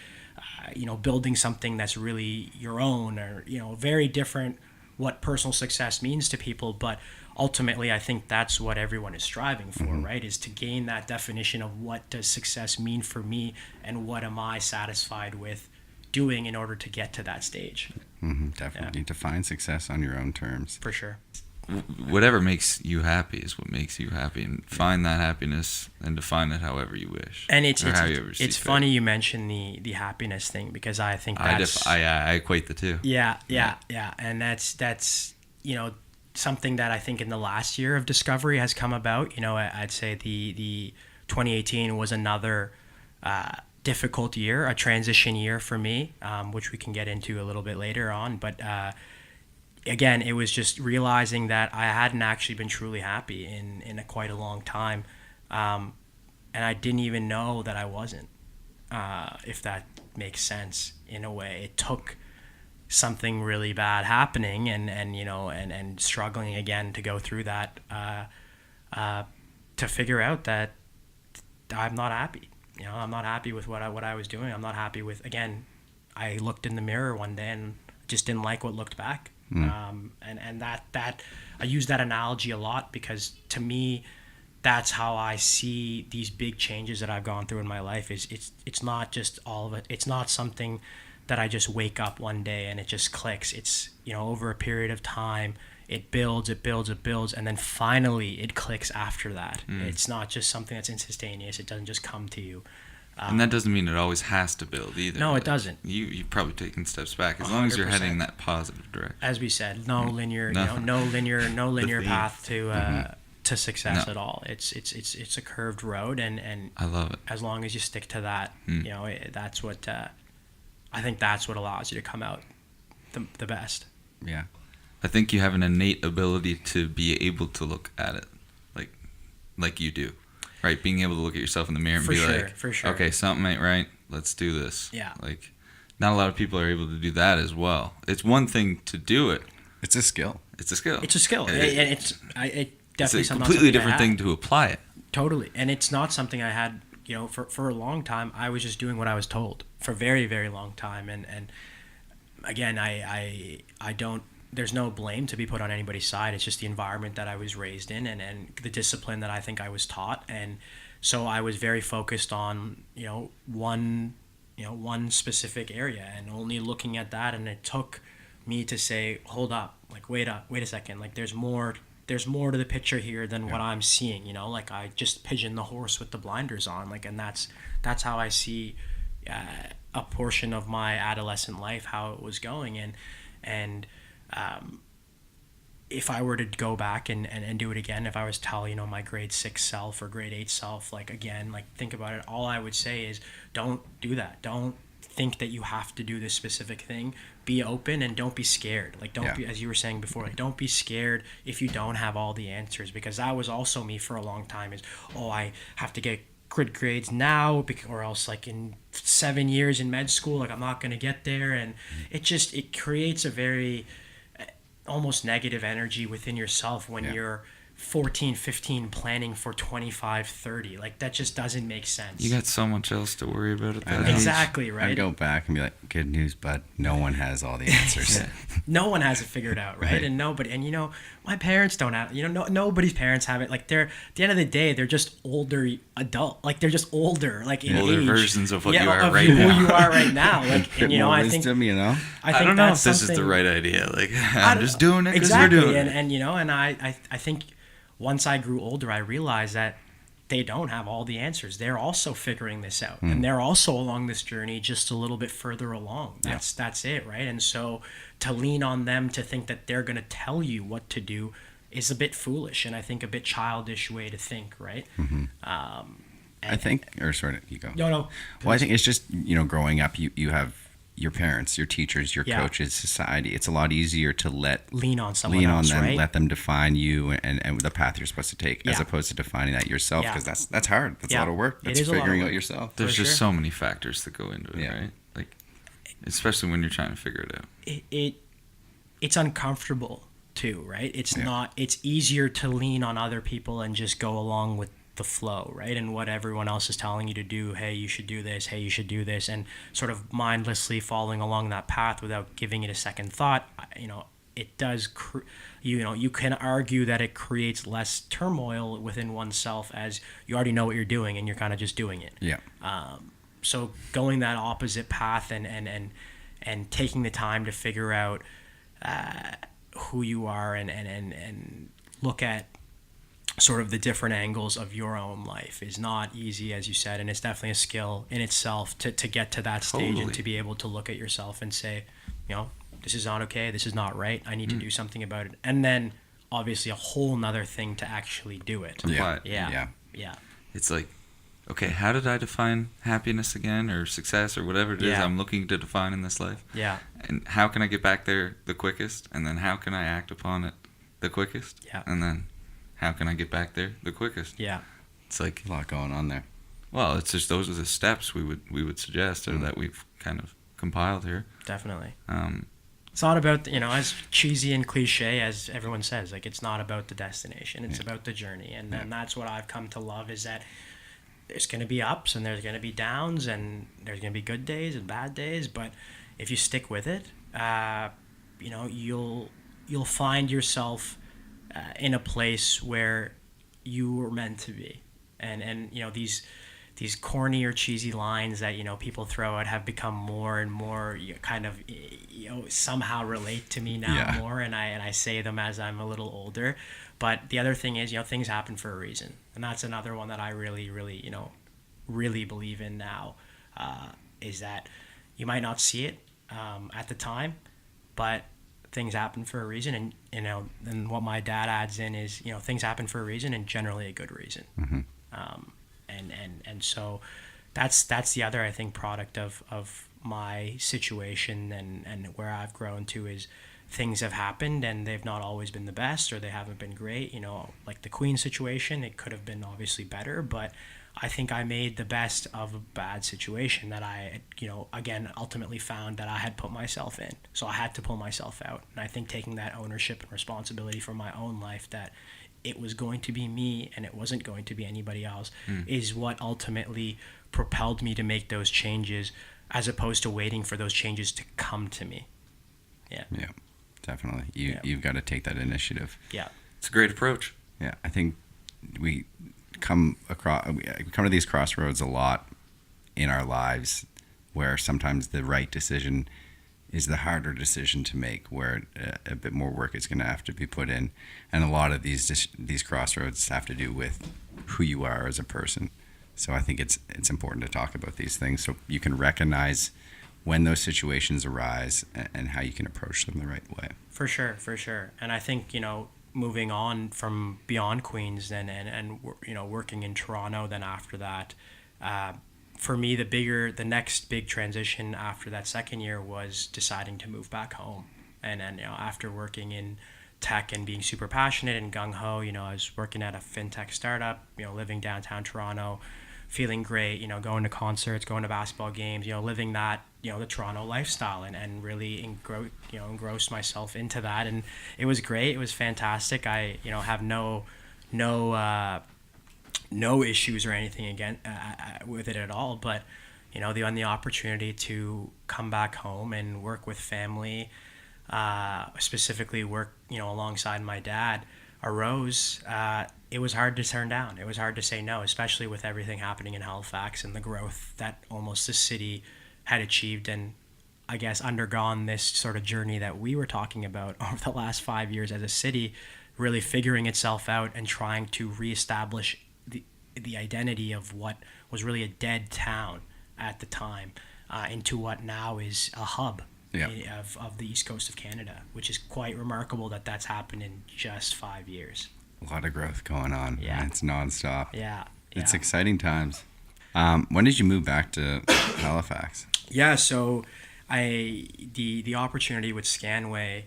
building something that's really your own, or very different what personal success means to people. But ultimately I think that's what everyone is striving for, right? Is to gain that definition of what does success mean for me, and what am I satisfied with doing in order to get to that stage. Definitely define success on your own terms. For sure. Whatever makes you happy is what makes you happy, and find that happiness and define it however you wish. And it's funny you mention the happiness thing, because I think that's I equate the two. Yeah. And that's something that I think in the last year of discovery has come about. I'd say the 2018 was another difficult year, a transition year for me, which we can get into a little bit later on, but again, it was just realizing that I hadn't actually been truly happy in quite a long time. And I didn't even know that I wasn't, if that makes sense in a way. It took something really bad happening and struggling again to go through that to figure out that I'm not happy. I'm not happy with what I was doing. I'm not happy with, again, I looked in the mirror one day and just didn't like what looked back. And that I use that analogy a lot, because to me that's how I see these big changes that I've gone through in my life. It's not just all of it. It's not something that I just wake up one day and it just clicks. It's over a period of time it builds, and then finally it clicks after that. It's not just something that's instantaneous. It doesn't just come to you. And that doesn't mean it always has to build either. No, it doesn't. You've probably taken steps back, as long as you're heading in that positive direction. As we said, no linear path to success at all. It's a curved road, and I love it. As long as you stick to that, that's what I think that's what allows you to come out the best. Yeah, I think you have an innate ability to be able to look at it like you do. Right, being able to look at yourself in the mirror and for sure. Okay, something ain't right. Let's do this. Yeah. Like, not a lot of people are able to do that as well. It's one thing to do it. It's a skill. And it's definitely it's a something completely different thing to apply it. Totally, and it's not something I had. For a long time, I was just doing what I was told for a very, very long time, and again, I don't. There's no blame to be put on anybody's side. It's just the environment that I was raised in, and the discipline that I think I was taught. And so I was very focused on, one specific area and only looking at that. And it took me to say, hold up, like, wait a second. Like, there's more to the picture here than what I'm seeing, like I just pigeoned the horse with the blinders on, like, and that's how I see a portion of my adolescent life, how it was going. And if I were to go back and do it again, if I was to tell, my grade 6 self or grade 8 self, like, again, like, think about it, all I would say is don't do that. Don't think that you have to do this specific thing. Be open and don't be scared. Like, don't be, as you were saying before, like, don't be scared if you don't have all the answers, because that was also me for a long time, is, I have to get good grades now or else, like, in 7 years in med school, like, I'm not going to get there. And it creates a very almost negative energy within yourself when you're 14, 15 planning for 25, 30. Like, that just doesn't make sense. You got so much else to worry about at that age. Exactly, right? I'd go back and be like, good news, bud. No one has all the answers. No one has it figured out, right? And my parents don't have, nobody's parents have it. Like, at the end of the day, they're just older adult. Like, they're just older, like, in older age. versions of what you are are right who now. you are right now. Like, and, I wisdom, think, I don't know if this is the right idea. Like, I'm just doing it because we're doing it. And I think once I grew older, I realized that they don't have all the answers. They're also figuring this out, and they're also along this journey just a little bit further along. That's it, right? And so to lean on them to think that they're going to tell you what to do is a bit foolish, and I think a bit childish way to think, right? Mm-hmm. I think, or sorry, you go. No. Well, I think it's just, growing up, you have your parents, your teachers, your coaches, society. It's a lot easier to lean on them, right? Let them define you and the path you're supposed to take, as opposed to defining that yourself, because that's hard. That's a lot of work. That's figuring out yourself. There's just so many factors that go into it, right? Like, especially when you're trying to figure it out. It's uncomfortable too, right? It's not. It's easier to lean on other people and just go along with the flow, right? And what everyone else is telling you to do. Hey, you should do this. Hey, you should do this, and sort of mindlessly following along that path without giving it a second thought. It does. You can argue that it creates less turmoil within oneself, as you already know what you're doing and you're kind of just doing it. Yeah. So going that opposite path and taking the time to figure out who you are and look at sort of the different angles of your own life is not easy, as you said, and it's definitely a skill in itself to get to that stage and to be able to look at yourself and say, this is not okay, this is not right, I need to do something about it. And then obviously a whole nother thing to actually do it. Yeah. It's like, okay, how did I define happiness again, or success, or whatever it is I'm looking to define in this life? Yeah. And how can I get back there the quickest? And then how can I act upon it the quickest? Yeah. And then how can I get back there the quickest? Yeah. It's like a lot going on there. Well, it's just those are the steps we would suggest, or that we've kind of compiled here. Definitely. It's not about, as cheesy and cliche as everyone says, like, it's not about the destination, it's about the journey. And that's what I've come to love, is that there's going to be ups and there's going to be downs and there's going to be good days and bad days, but if you stick with it, you'll find yourself in a place where you were meant to be. And these corny or cheesy lines that people throw out have become more and more kind of somehow relate to me now more, and I say them as I'm a little older. But the other thing is, things happen for a reason, and that's another one that I really really believe in now, is that you might not see it at the time, but things happen for a reason. And and what my dad adds in is, things happen for a reason, and generally a good reason. And so that's the other, I think, product of my situation and where I've grown to, is things have happened and they've not always been the best, or they haven't been great. Like the Queen situation, it could have been obviously better, but I think I made the best of a bad situation that I, again, ultimately found that I had put myself in. So I had to pull myself out. And I think taking that ownership and responsibility for my own life, that it was going to be me and it wasn't going to be anybody else, is what ultimately propelled me to make those changes, as opposed to waiting for those changes to come to me. Yeah, definitely. You've got to take that initiative. Yeah. It's a great approach. Yeah, I think we come to these crossroads a lot in our lives, where sometimes the right decision is the harder decision to make, where a bit more work is going to have to be put in, and a lot of these crossroads have to do with who you are as a person. So I think it's important to talk about these things so you can recognize when those situations arise and how you can approach them the right way. For sure. And I think, moving on from beyond Queens and working in Toronto, then after that, for me, the next big transition after that second year was deciding to move back home. And after working in tech and being super passionate and gung-ho, I was working at a fintech startup, living downtown Toronto, feeling great, going to concerts, going to basketball games, living that, the Toronto lifestyle and really engrossed myself into that. And it was great. It was fantastic. I, have no issues or anything again with it at all. But, the opportunity to come back home and work with family, specifically work, alongside my dad, arose. It was hard to turn down. It was hard to say no, especially with everything happening in Halifax and the growth that almost the city had achieved and, I guess, undergone this sort of journey that we were talking about over the last 5 years as a city, really figuring itself out and trying to reestablish the identity of what was really a dead town at the time into what now is a hub of the east coast of Canada, which is quite remarkable that that's happened in just 5 years. A lot of growth going on. Yeah. It's nonstop. Yeah. It's exciting times. When did you move back to Halifax? Yeah, so the opportunity with Scanway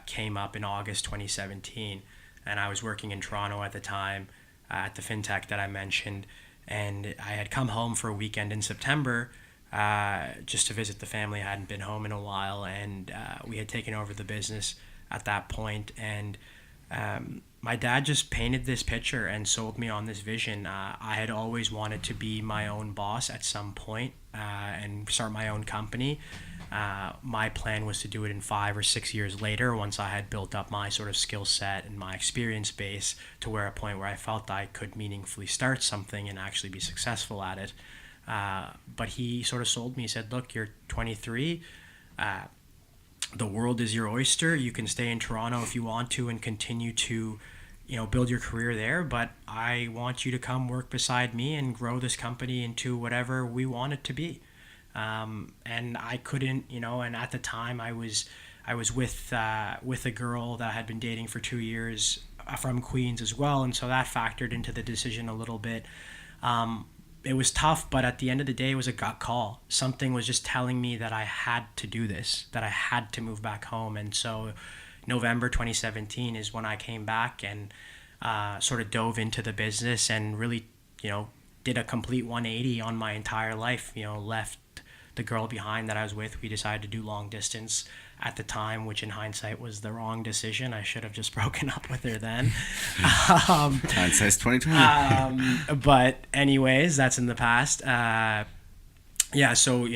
came up in August 2017, and I was working in Toronto at the time at the fintech that I mentioned, and I had come home for a weekend in September just to visit the family. I hadn't been home in a while, and we had taken over the business at that point, and my dad just painted this picture and sold me on this vision. I had always wanted to be my own boss at some point and start my own company. My plan was to do it in 5 or 6 years later, once I had built up my sort of skill set and my experience base to a point where I felt I could meaningfully start something and actually be successful at it. But he sort of sold me. He said, look, you're 23. The world is your oyster. You can stay in Toronto if you want to and continue to, build your career there. But I want you to come work beside me and grow this company into whatever we want it to be. And I couldn't, and at the time I was with a girl that I had been dating for 2 years from Queens as well. And so that factored into the decision a little bit. It was tough, but at the end of the day, it was a gut call. Something was just telling me that I had to do this, that I had to move back home. And so November 2017 is when I came back and sort of dove into the business and really, did a complete 180 on my entire life, left the girl behind that I was with. We decided to do long distance at the time, which in hindsight was the wrong decision. I should have just broken up with her then. Hindsight's 2020. But anyways, that's in the past. So,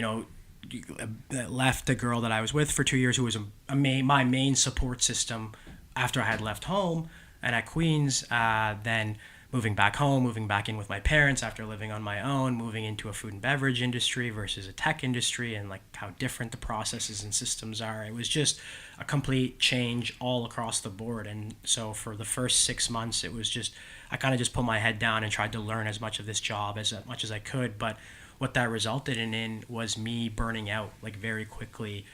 left the girl that I was with for 2 years, who was my main support system after I had left home and at Queens, then moving back home, moving back in with my parents after living on my own, moving into a food and beverage industry versus a tech industry, and like how different the processes and systems are. It was just a complete change all across the board. And so for the first 6 months, it was just, I kind of just put my head down and tried to learn as much of this job as much as I could. But what that resulted in was me burning out like very quickly.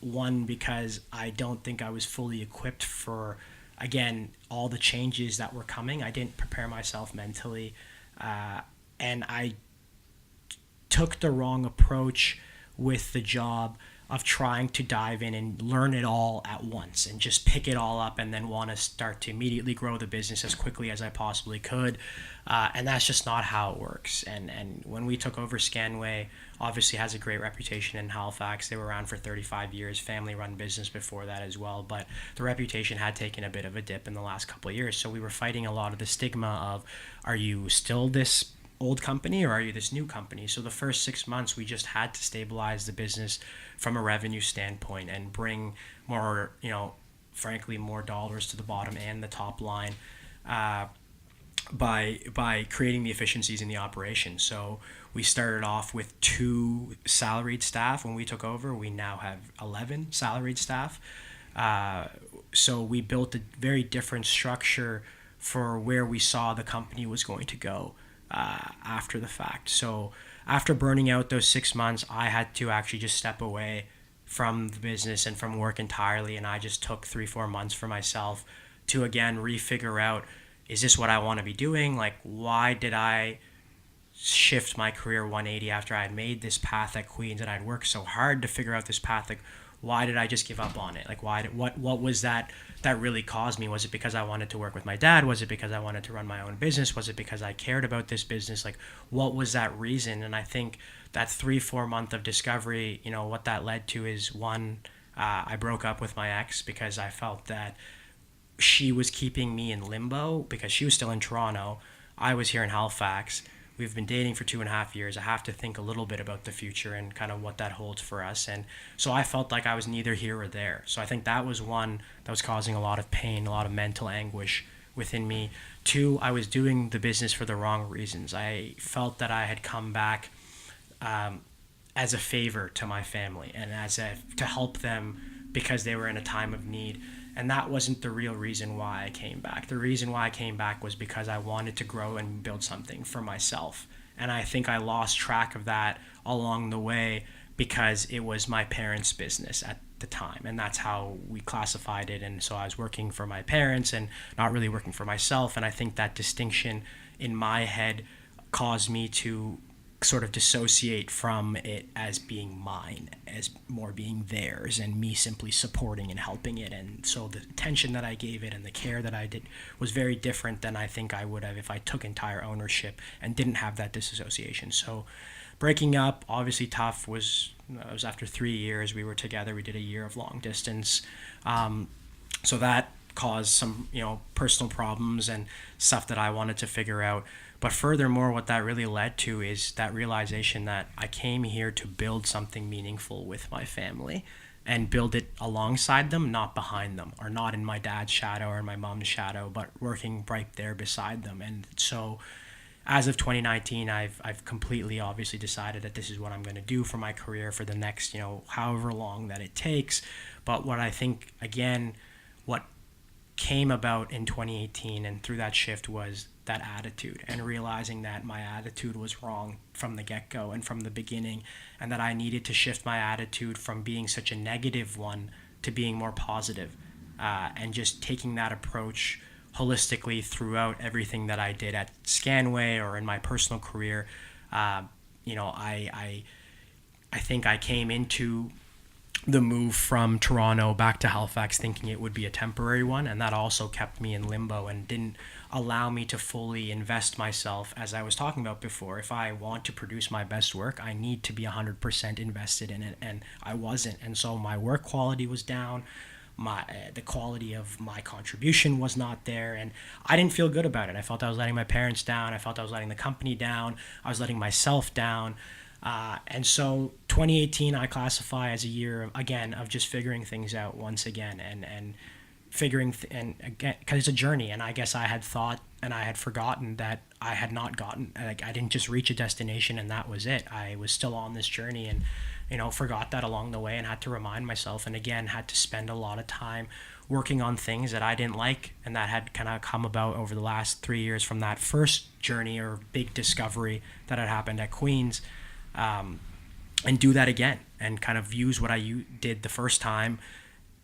One, because I don't think I was fully equipped for, again, all the changes that were coming. I didn't prepare myself mentally, and I took the wrong approach with the job of trying to dive in and learn it all at once and just pick it all up and then want to start to immediately grow the business as quickly as I possibly could. And that's just not how it works. And when we took over Scanway, obviously has a great reputation in Halifax. They were around for 35 years, family-run business before that as well. But the reputation had taken a bit of a dip in the last couple of years. So we were fighting a lot of the stigma of, are you still this old company or are you this new company? So the first 6 months, we just had to stabilize the business from a revenue standpoint and bring more, frankly, more dollars to the bottom and the top line. by creating the efficiencies in the operation. So we started off with 2 salaried staff. When we took over, we now have 11 salaried staff. So we built a very different structure for where we saw the company was going to go after the fact. So after burning out those 6 months, I had to actually just step away from the business and from work entirely, and I just took 3-4 months for myself to again refigure out, is this what I want to be doing? Like, why did I shift my career 180 after I had made this path at Queen's and I'd worked so hard to figure out this path? Like, why did I just give up on it? Like, what was that really caused me? Was it because I wanted to work with my dad? Was it because I wanted to run my own business? Was it because I cared about this business? Like, what was that reason? And I think that 3-4 month of discovery, what that led to is, one, I broke up with my ex because I felt that she was keeping me in limbo because she was still in Toronto. I was here in Halifax. We've been dating for 2.5 years. I have to think a little bit about the future and kind of what that holds for us. And so I felt like I was neither here or there. So I think that was one that was causing a lot of pain, a lot of mental anguish within me. 2, I was doing the business for the wrong reasons. I felt that I had come back as a favor to my family and to help them because they were in a time of need. And that wasn't the real reason why I came back. The reason why I came back was because I wanted to grow and build something for myself. And I think I lost track of that along the way because it was my parents' business at the time. And that's how we classified it. And so I was working for my parents and not really working for myself. And I think that distinction in my head caused me to sort of dissociate from it as being mine, as more being theirs, and me simply supporting and helping it. And so the attention that I gave it and the care that I did was very different than I think I would have if I took entire ownership and didn't have that disassociation. So breaking up, obviously tough, it was after 3 years we were together. We did a year of long distance. So that caused some, personal problems and stuff that I wanted to figure out. But furthermore, what that really led to is that realization that I came here to build something meaningful with my family and build it alongside them, not behind them, or not in my dad's shadow or my mom's shadow, but working right there beside them. And so as of 2019, I've completely obviously decided that this is what I'm going to do for my career for the next, however long that it takes. But what I think, again, what came about in 2018 and through that shift was that attitude, and realizing that my attitude was wrong from the get-go and from the beginning, and that I needed to shift my attitude from being such a negative one to being more positive, and just taking that approach holistically throughout everything that I did at Scanway or in my personal career. I think I came into the move from Toronto back to Halifax thinking it would be a temporary one, and that also kept me in limbo and didn't allow me to fully invest myself, as I was talking about before. If I want to produce my best work, I need to be 100% invested in it, and I wasn't. And so my work quality was down, the quality of my contribution was not there, and I didn't feel good about it. I felt I was letting my parents down, I felt I was letting the company down, I was letting myself down. And so 2018 I classify as a year of just figuring things out once again, and figuring and again, because it's a journey, and I guess I had thought and I had forgotten that I had not gotten, like, I didn't just reach a destination and that was it. I was still on this journey, and forgot that along the way, and had to remind myself, and again had to spend a lot of time working on things that I didn't like, and that had kind of come about over the last 3 years from that first journey or big discovery that had happened at Queen's. And do that again and kind of use what I did the first time,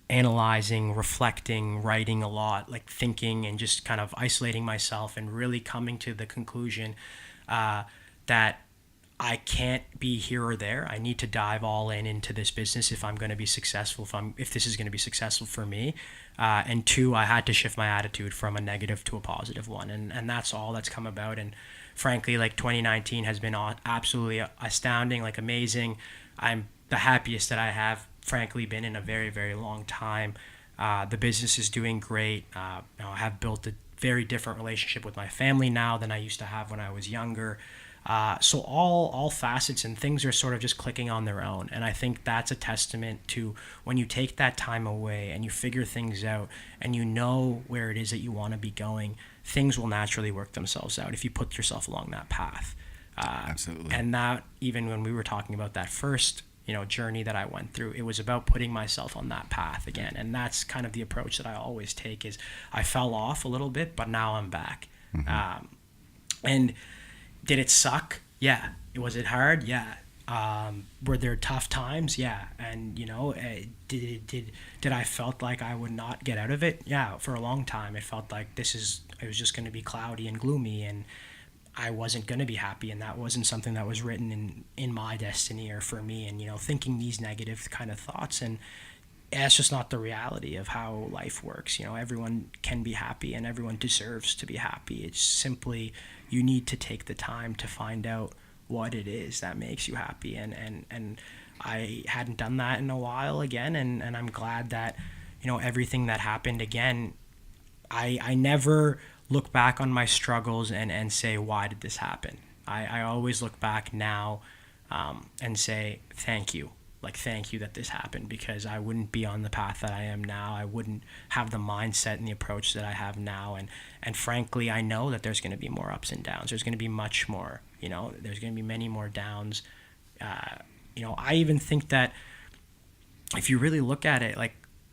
analyzing, reflecting, writing a lot, like thinking and just kind of isolating myself and really coming to the conclusion that I can't be here or there. I need to dive all into this business if I'm going to be successful, if this is going to be successful for me. And 2, I had to shift my attitude from a negative to a positive one. And that's all that's come about. And frankly, like 2019 has been absolutely astounding, like amazing. I'm the happiest that I have, frankly, been in a very, very long time. The business is doing great. I have built a very different relationship with my family now than I used to have when I was younger. So all facets and things are sort of just clicking on their own. And I think that's a testament to when you take that time away and you figure things out and you know where it is that you want to be going, things will naturally work themselves out if you put yourself along that path. Absolutely. And that, even when we were talking about that first, journey that I went through, it was about putting myself on that path again. And that's kind of the approach that I always take is I fell off a little bit, but now I'm back. And did it suck? Yeah. Was it hard? Yeah. Were there tough times? Yeah. And, did I felt like I would not get out of it? Yeah. For a long time, it felt like it was just going to be cloudy and gloomy, and I wasn't going to be happy, and that wasn't something that was written in my destiny or for me. And, thinking these negative kind of thoughts, and that's just not the reality of how life works. Everyone can be happy and everyone deserves to be happy. It's simply, you need to take the time to find out what it is that makes you happy. And I hadn't done that in a while again. And I'm glad that, everything that happened again, I never look back on my struggles and say, why did this happen? I always look back now and say, thank you. Thank you that this happened, because I wouldn't be on the path that I am now. I wouldn't have the mindset and the approach that I have now. And frankly, I know that there's going to be more ups and downs. There's going to be much more, there's going to be many more downs. I even think that if you really look at it,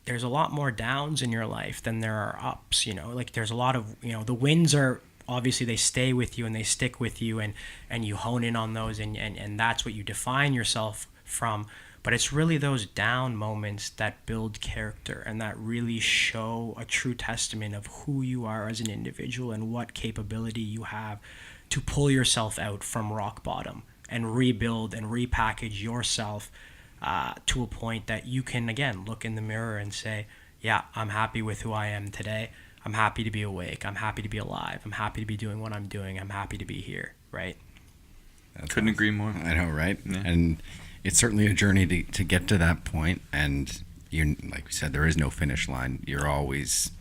there's a lot more downs in your life than there are ups, there's a lot of, the wins are obviously, they stay with you and they stick with you, and you hone in on those, and that's what you define yourself from. But it's really those down moments that build character and that really show a true testament of who you are as an individual and what capability you have to pull yourself out from rock bottom and rebuild and repackage yourself to a point that you can, again, look in the mirror and say, yeah, I'm happy with who I am today. I'm happy to be awake. I'm happy to be alive. I'm happy to be doing what I'm doing. I'm happy to be here, right? Couldn't agree more. I know, right? Yeah. And it's certainly a journey to get to that point. And you, like we said, there is no finish line. You're always,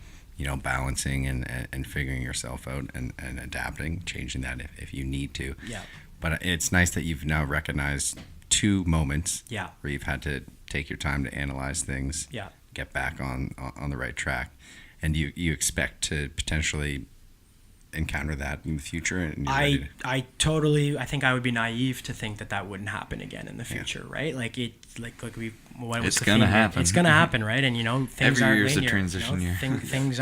balancing and figuring yourself out and adapting, changing that if you need to. Yeah. But it's nice that you've now recognized 2 moments where you've had to take your time to analyze things, get back on the right track. And you expect to potentially encounter that in the future? And I think I would be naive to think that wouldn't happen again in the future, right? It's gonna happen. It's gonna happen, right? And things every aren't year's linear. a transition year. Things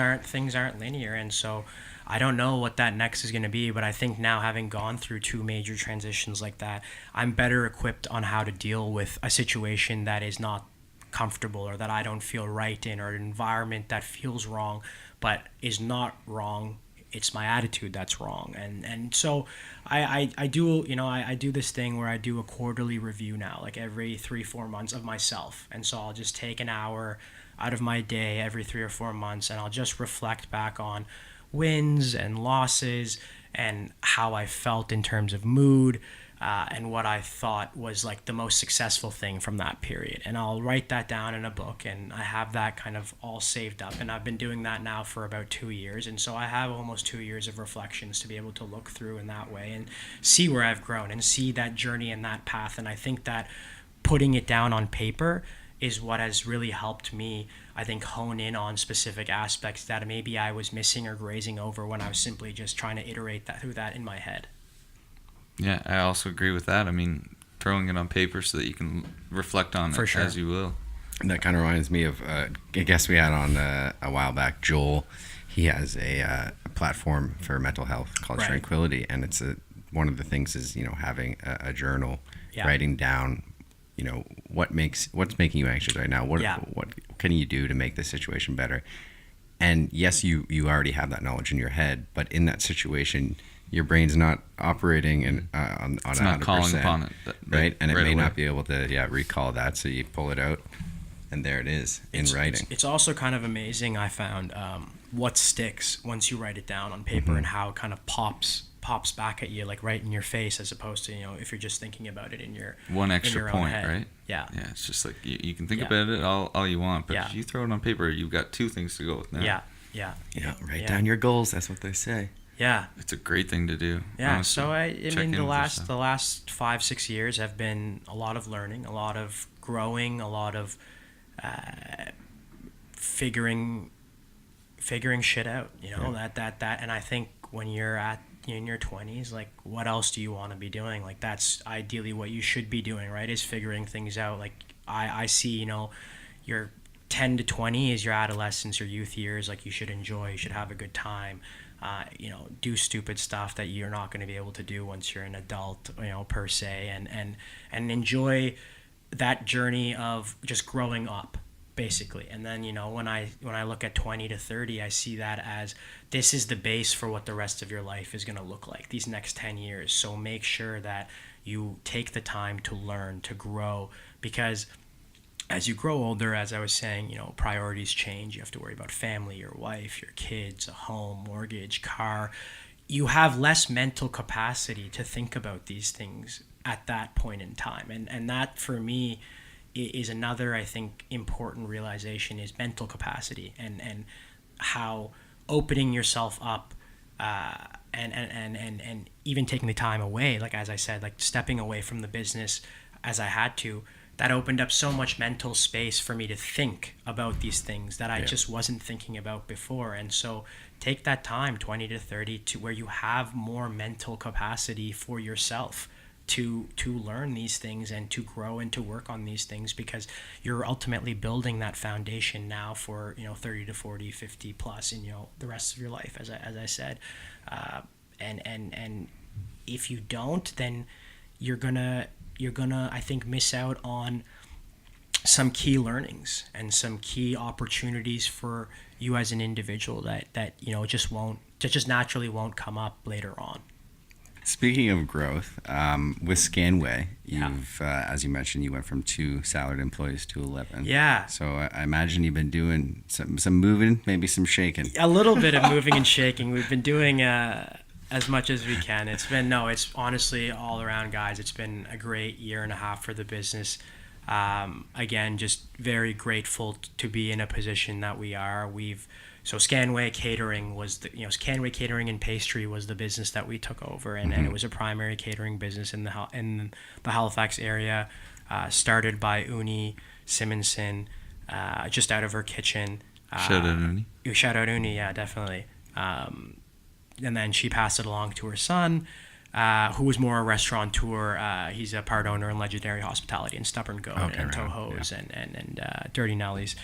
aren't linear, and so I don't know what that next is going to be. But I think now, having gone through 2 major transitions like that, I'm better equipped on how to deal with a situation that is not comfortable or that I don't feel right in, or an environment that feels wrong but is not wrong. It's my attitude that's wrong. And so I do, I do this thing where I do a quarterly review now, every 3-4 months of myself. And so I'll just take an hour out of my day every 3 or 4 months, and I'll just reflect back on wins and losses and how I felt in terms of mood, and what I thought was the most successful thing from that period. And I'll write that down in a book, and I have that kind of all saved up. And I've been doing that now for about 2 years. And so I have almost 2 years of reflections to be able to look through in that way and see where I've grown and see that journey and that path. And I think that putting it down on paper is what has really helped me, I think, hone in on specific aspects that maybe I was missing or grazing over when I was simply just trying to iterate that through that in my head. Yeah, I also agree with that. I mean, throwing it on paper so that you can reflect on it as you will. And that kind of reminds me of a guest we had on a while back, Joel. He has a platform for mental health called Tranquility, and it's one of the things is having a journal, writing down what's making you anxious right now. What can you do to make the situation better? And yes, you already have that knowledge in your head, but in that situation, your brain's not operating on it's 100%, not calling upon it, right? And it may away. not be able to recall that, so you pull it out, and there it is in writing. It's also kind of amazing, I found, what sticks once you write it down on paper, and how it kind of pops back at you, right in your face, as opposed to if you're just thinking about it in your one extra in your point, own head. right? Yeah. It's just you can think about it all you want, but if you throw it on paper, you've got 2 things to go with now. Yeah. Write down your goals. That's what they say. Yeah. It's a great thing to do. Yeah. Honestly. So I Check mean, in the with last yourself. 5-6 years have been a lot of learning, a lot of growing, a lot of figuring shit out. You know, that, and I think when you're in your 20s, like, what else do you want to be doing? Like, that's ideally what you should be doing, right? Is figuring things out. Like, I see, you know, your 10 to 20 is your adolescence or youth years. Like, you should enjoy, you should have a good time. You know, do stupid stuff that you're not going to be able to do once you're an adult, you know, per se, and enjoy that journey of just growing up, basically. And then, you know, when I look at 20 to 30, I see that as this is the base for what the rest of your life is going to look like these next 10 years. So make sure that you take the time to learn, to grow, because as you grow older, as I was saying, you know, priorities change. You have to worry about family, your wife, your kids, a home, mortgage, car. You have less mental capacity to think about these things at that point in time. And that, for me, is another, I think, important realization, is mental capacity, and how opening yourself up and even taking the time away, like, as I said, like stepping away from the business as I had to, that opened up so much mental space for me to think about these things that I just wasn't thinking about before. And so take that time, 20 to 30, to where you have more mental capacity for yourself to learn these things and to grow and to work on these things, because you're ultimately building that foundation now for, you know, 30 to 40, 50 plus in, you know, the rest of your life, as I said. And if you don't, then you're gonna, I think, miss out on some key learnings and some key opportunities for you as an individual that you know, just naturally won't come up later on. Speaking of growth, with Scanway, you've, as you mentioned, you went from 2 salaried employees to 11. Yeah. So I imagine you've been doing some moving, maybe some shaking. A little bit of moving and shaking. We've been doing as much as we can. It's honestly all around, guys. It's been a great year and a half for the business. Again, just very grateful to be in a position that we are. So Scanway Catering was Scanway Catering and Pastry was the business that we took over, and it was a primary catering business in the Halifax area, started by Uni Simonson, just out of her kitchen. Shout out Uni. Shout out Uni, yeah, definitely. And then she passed it along to her son, who was more a restaurateur. He's a part owner in Legendary Hospitality and Stubborn Goat and Toho's and Dirty Nellies.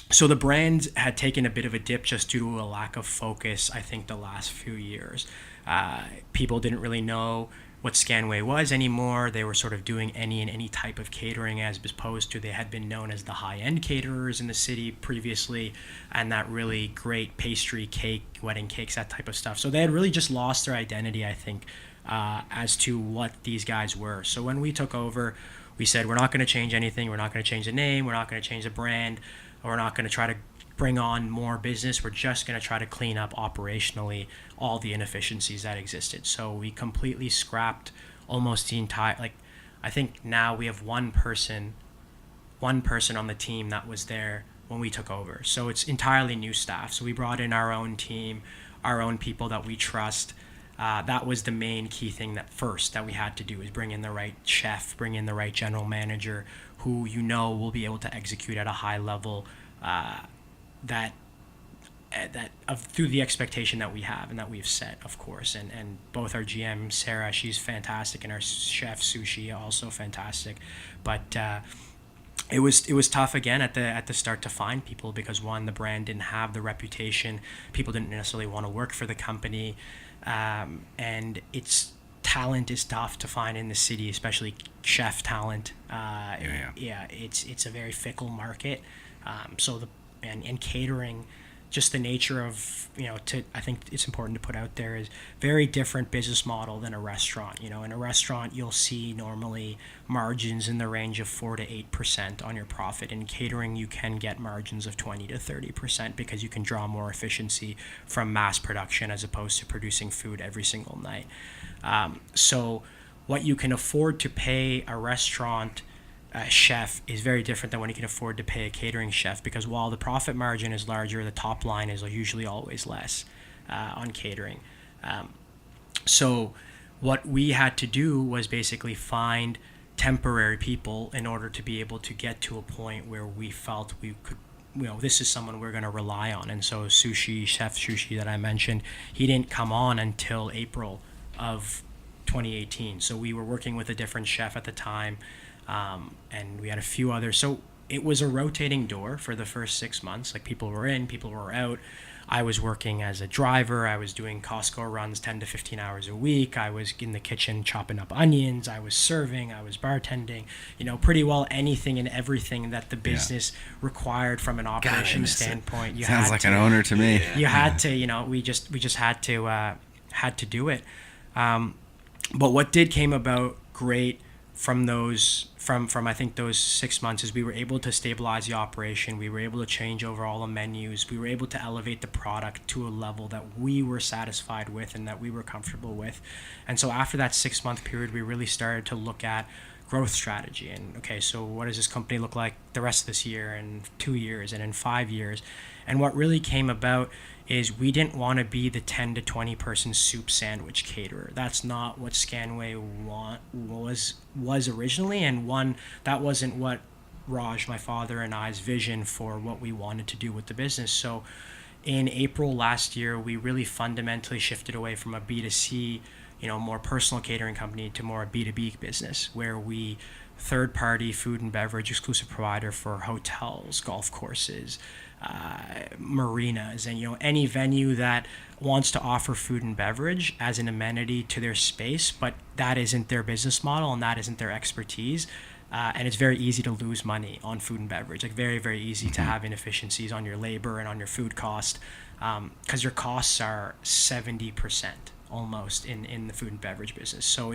So the brand had taken a bit of a dip just due to a lack of focus, I think, the last few years. People didn't really know what Scanway was anymore. They were sort of doing any type of catering, as opposed to they had been known as the high-end caterers in the city previously, and that really great pastry, cake, wedding cakes, that type of stuff. So they had really just lost their identity, I think, as to what these guys were. So when we took over, we said, we're not going to change anything. We're not going to change the name. We're not going to change the brand. We're not going to try to bring on more business. We're just going to try to clean up operationally all the inefficiencies that existed. So we completely scrapped almost the entire, like, I think now we have one person on the team that was there when we took over. So it's entirely new staff. So we brought in our own team, our own people that we trust. That was the main key thing that we had to do, is bring in the right chef, bring in the right general manager who, you know, will be able to execute at a high level, through the expectation that we have and that we've set, of course. And both our GM, Sarah, she's fantastic, and our chef, Sushi, also fantastic. But it was tough again at the start to find people, because one, the brand didn't have the reputation. People didn't necessarily want to work for the company. And talent is tough to find in the city, especially chef talent. It's a very fickle market. And catering, just the nature of, you know, I think it's important to put out there, is very different business model than a restaurant. You know, in a restaurant, you'll see normally margins in the range of 4 to 8% on your profit. In catering, you can get margins of 20 to 30% because you can draw more efficiency from mass production as opposed to producing food every single night. So what you can afford to pay a restaurant chef is very different than what you can afford to pay a catering chef, because while the profit margin is larger, the top line is usually always less. on catering. So what we had to do was basically find temporary people in order to be able to get to a point where we felt we could, this is someone we're going to rely on. And so chef sushi that I mentioned, he didn't come on until April of 2018. So we were working with a different chef at the time, and we had a few others. So it was a rotating door for the first 6 months. Like, people were in, people were out. I was working as a driver. I was doing Costco runs 10 to 15 hours a week. I was in the kitchen chopping up onions. I was serving. I was bartending. Pretty well anything and everything that the business required from an operations standpoint. You Sounds like an owner to me. You had to. We just had to do it. But what came about great from I think those 6 months is we were able to stabilize the operation. We were able to change over all the menus. We were able to elevate the product to a level that we were satisfied with and that we were comfortable with. And so after that 6 month period, we really started to look at growth strategy. And okay, so what does this company look like the rest of this year and 2 years and in 5 years? And what really came about is we didn't want to be the 10 to 20 person soup sandwich caterer. That's not what Scanway was originally, and that wasn't what Raj, my father, and I's vision for what we wanted to do with the business. So in April last year, we really fundamentally shifted away from a B2C, more personal catering company to more a B2B business, where we third-party food and beverage exclusive provider for hotels, golf courses, marinas, and any venue that wants to offer food and beverage as an amenity to their space, but that isn't their business model and that isn't their expertise. And it's very easy to lose money on food and beverage, like very, very easy to have inefficiencies on your labor and on your food cost, because your costs are 70% almost in the food and beverage business. So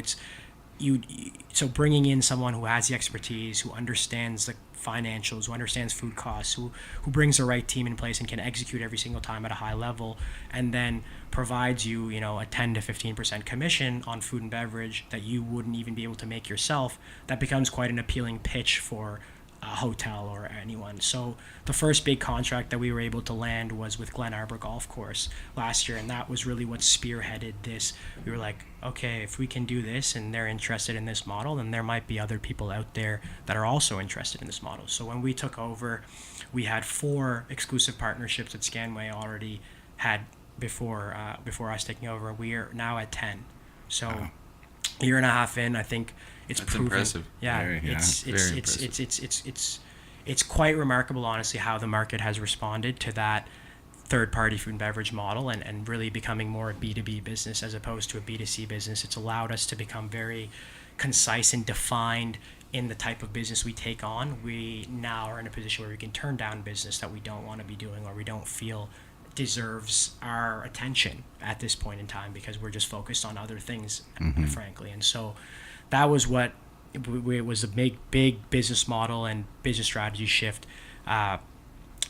so bringing in someone who has the expertise, who understands the financials, who understands food costs, who brings the right team in place and can execute every single time at a high level, and then provides you, a 10 to 15% commission on food and beverage that you wouldn't even be able to make yourself, that becomes quite an appealing pitch for a hotel or anyone. So the first big contract that we were able to land was with Glen Arbor Golf Course last year, and that was really what spearheaded this. We were like, okay, if we can do this and they're interested in this model, then there might be other people out there that are also interested in this model. So when we took over, we had 4 exclusive partnerships that Scanway already had before us taking over. We are now at 10. So a year and a half in, I think it's That's proven. impressive. Yeah, Very it's quite remarkable, honestly, how the market has responded to that third-party food and beverage model and really becoming more a B2B business as opposed to a B2C business. It's allowed us to become very concise and defined in the type of business we take on. We now are in a position where we can turn down business that we don't want to be doing or we don't feel deserves our attention at this point in time, because we're just focused on other things, frankly. And so that was what it was, a big business model and business strategy shift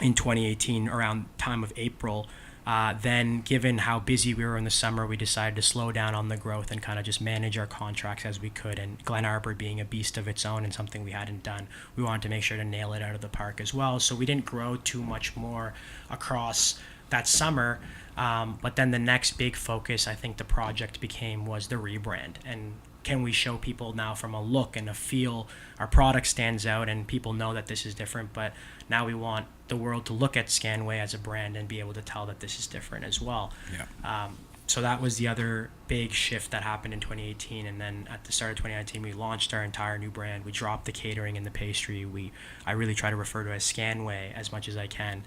in 2018 around time of April. Then, given how busy we were in the summer, we decided to slow down on the growth and kind of just manage our contracts as we could. And Glen Arbor being a beast of its own and something we hadn't done, we wanted to make sure to nail it out of the park as well. So we didn't grow too much more across that summer. But then the next big focus, I think the project was the rebrand. And can we show people now from a look and a feel, our product stands out and people know that this is different, but now we want the world to look at Scanway as a brand and be able to tell that this is different as well. Yeah. So that was the other big shift that happened in 2018. And then at the start of 2019, we launched our entire new brand. We dropped the catering and the pastry. I really try to refer to it as Scanway as much as I can.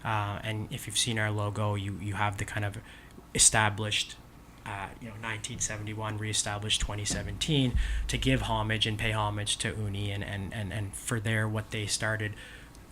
And if you've seen our logo, you have the kind of established 1971 reestablished 2017 to give homage and pay homage to Uni and for what they started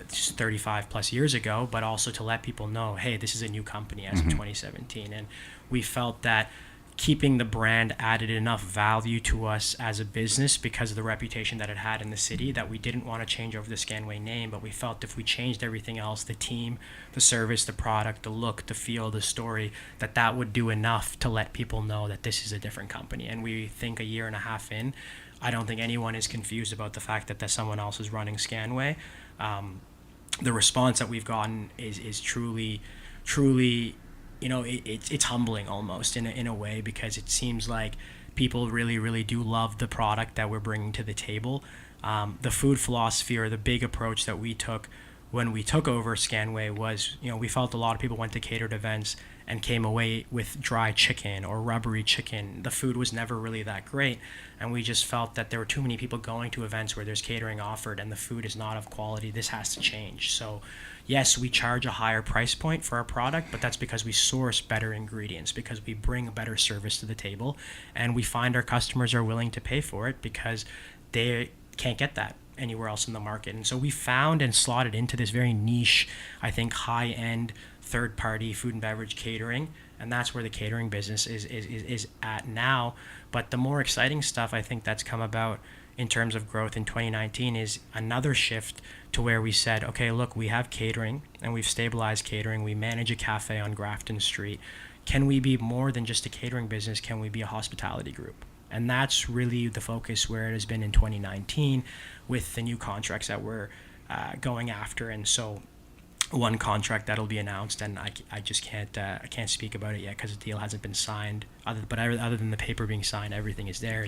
35 plus years ago, but also to let people know, hey, this is a new company as of 2017. And we felt that keeping the brand added enough value to us as a business because of the reputation that it had in the city, that we didn't want to change over the Scanway name, but we felt if we changed everything else, the team, the service, the product, the look, the feel, the story, that would do enough to let people know that this is a different company. And we think a year and a half in, I don't think anyone is confused about the fact that someone else is running Scanway. The response that we've gotten is truly it's humbling almost in a way, because it seems like people really, really do love the product that we're bringing to the table. The food philosophy, or the big approach that we took when we took over Scanway, was, we felt a lot of people went to catered events and came away with dry chicken or rubbery chicken. The food was never really that great, and we just felt that there were too many people going to events where there's catering offered and the food is not of quality. This has to change. So yes, we charge a higher price point for our product, but that's because we source better ingredients, because we bring a better service to the table, and we find our customers are willing to pay for it because they can't get that anywhere else in the market. And so we found and slotted into this very niche, I think, high-end third-party food and beverage catering, and that's where the catering business is at now. But the more exciting stuff, I think, that's come about in terms of growth in 2019 is another shift to where we said, okay, look, we have catering and we've stabilized catering. We manage a cafe on Grafton Street. Can we be more than just a catering business? Can we be a hospitality group? And that's really the focus where it has been in 2019 with the new contracts that we're going after. And so one contract that'll be announced, and I just can't speak about it yet because the deal hasn't been signed. Other than the paper being signed, everything is there.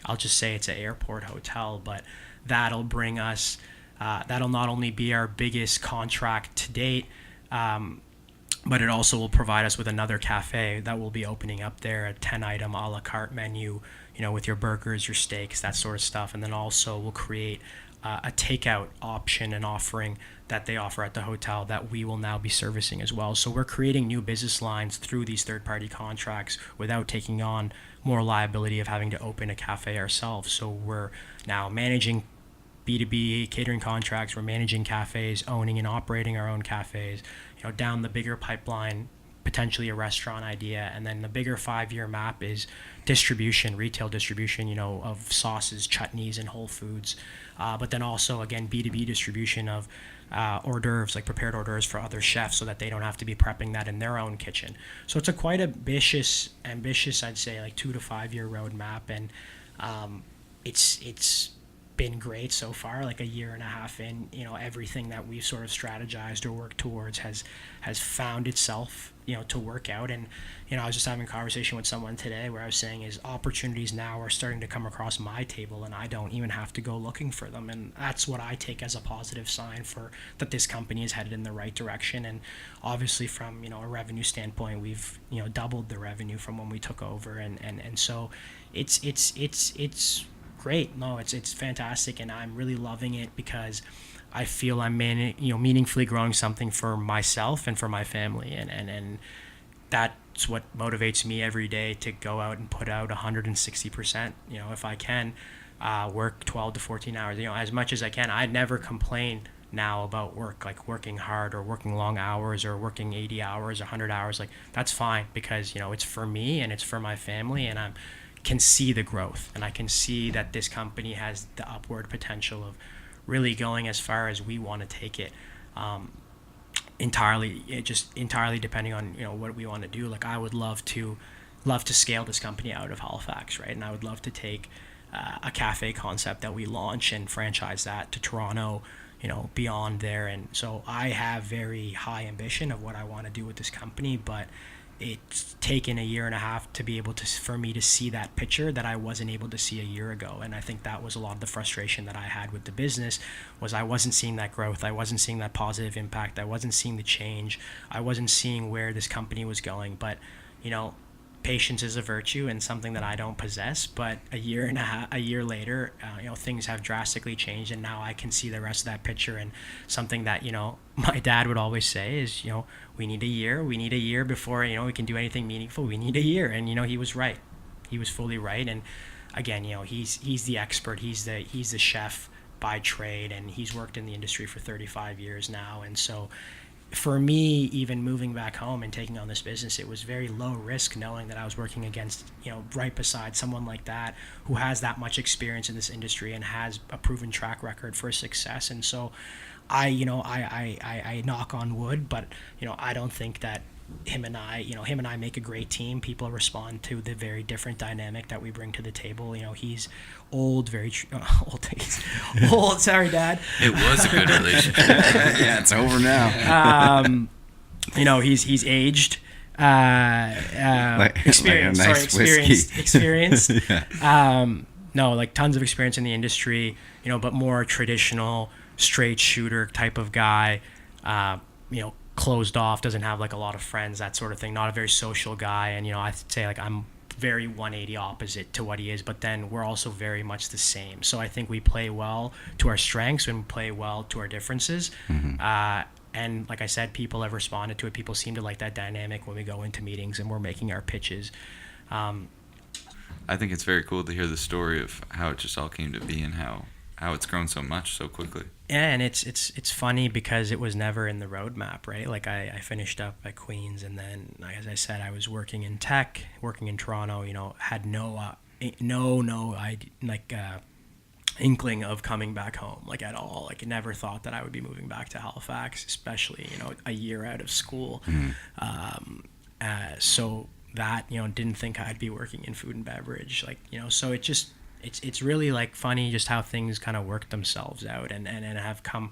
I'll just say it's an airport hotel, but that'll bring us. That'll not only be our biggest contract to date, but it also will provide us with another cafe that will be opening up there, a 10-item a la carte menu, with your burgers, your steaks, that sort of stuff. And then also we'll create a takeout option and offering that they offer at the hotel that we will now be servicing as well. So we're creating new business lines through these third-party contracts without taking on more liability of having to open a cafe ourselves. So we're now managing B2B catering contracts, we're managing cafes, owning and operating our own cafes, down the bigger pipeline, potentially a restaurant idea. And then the bigger 5-year map is distribution, retail distribution, of sauces, chutneys, and Whole Foods. But then also, again, B2B distribution of hors d'oeuvres, like prepared hors d'oeuvres for other chefs, so that they don't have to be prepping that in their own kitchen. So it's a quite ambitious, I'd say, like 2 to 5 year roadmap. And it's been great so far, like a year and a half in. Everything that we've sort of strategized or worked towards has found itself to work out. And I was just having a conversation with someone today where I was saying is opportunities now are starting to come across my table and I don't even have to go looking for them. And that's what I take as a positive sign for that this company is headed in the right direction. And obviously from a revenue standpoint, we've doubled the revenue from when we took over, and so it's great. No, it's fantastic, and I'm really loving it because I feel I'm meaningfully growing something for myself and for my family, and that's what motivates me every day to go out and put out 160%. If I can, work 12 to 14 hours. As much as I can. I never complain now about work, like working hard or working long hours or working 80 hours or 100 hours. Like that's fine because it's for me and it's for my family, and I can see the growth, and I can see that this company has the upward potential of really going as far as we want to take it. Entirely depending on what we want to do. Like I would love to scale this company out of Halifax, right? And I would love to take a cafe concept that we launch and franchise that to Toronto, beyond there. And so I have very high ambition of what I want to do with this company, but it's taken a year and a half to be able for me to see that picture that I wasn't able to see a year ago. And I think that was a lot of the frustration that I had with the business, was I wasn't seeing that growth. I wasn't seeing that positive impact. I wasn't seeing the change. I wasn't seeing where this company was going. But, patience is a virtue and something that I don't possess. But a year later, things have drastically changed, and now I can see the rest of that picture. And something that my dad would always say is we need a year before we can do anything meaningful. We need a year, and he was right. He was fully right. And again, he's the expert. He's the chef by trade, and he's worked in the industry for 35 years now. And so for me, even moving back home and taking on this business, it was very low risk, knowing that I was working against, right beside someone like that who has that much experience in this industry and has a proven track record for success. And so I knock on wood, but, I don't think that him and I make a great team. People respond to the very different dynamic that we bring to the table. He's old, old. He's old. Sorry, Dad. It was a good relationship. Yeah, it's over now. He's aged, Experienced. like a nice whiskey. Experienced. Yeah. No, like tons of experience in the industry, but more traditional, straight shooter type of guy. Closed off, doesn't have like a lot of friends, that sort of thing. Not a very social guy, and I'd say like I'm very 180 opposite to what he is, but then we're also very much the same. So I think we play well to our strengths and play well to our differences. And like I said, people have responded to it. People seem to like that dynamic when we go into meetings and we're making our pitches. I think it's very cool to hear the story of how it just all came to be and how it's grown so much so quickly. Yeah, and it's funny because it was never in the roadmap, right? Like I finished up at Queen's, and then, as I said, I was working in tech, working in Toronto. Had no inkling of coming back home, like at all. Like I never thought that I would be moving back to Halifax, especially a year out of school. So that didn't think I'd be working in food and beverage, so it just. It's really like funny just how things kind of work themselves out and have come,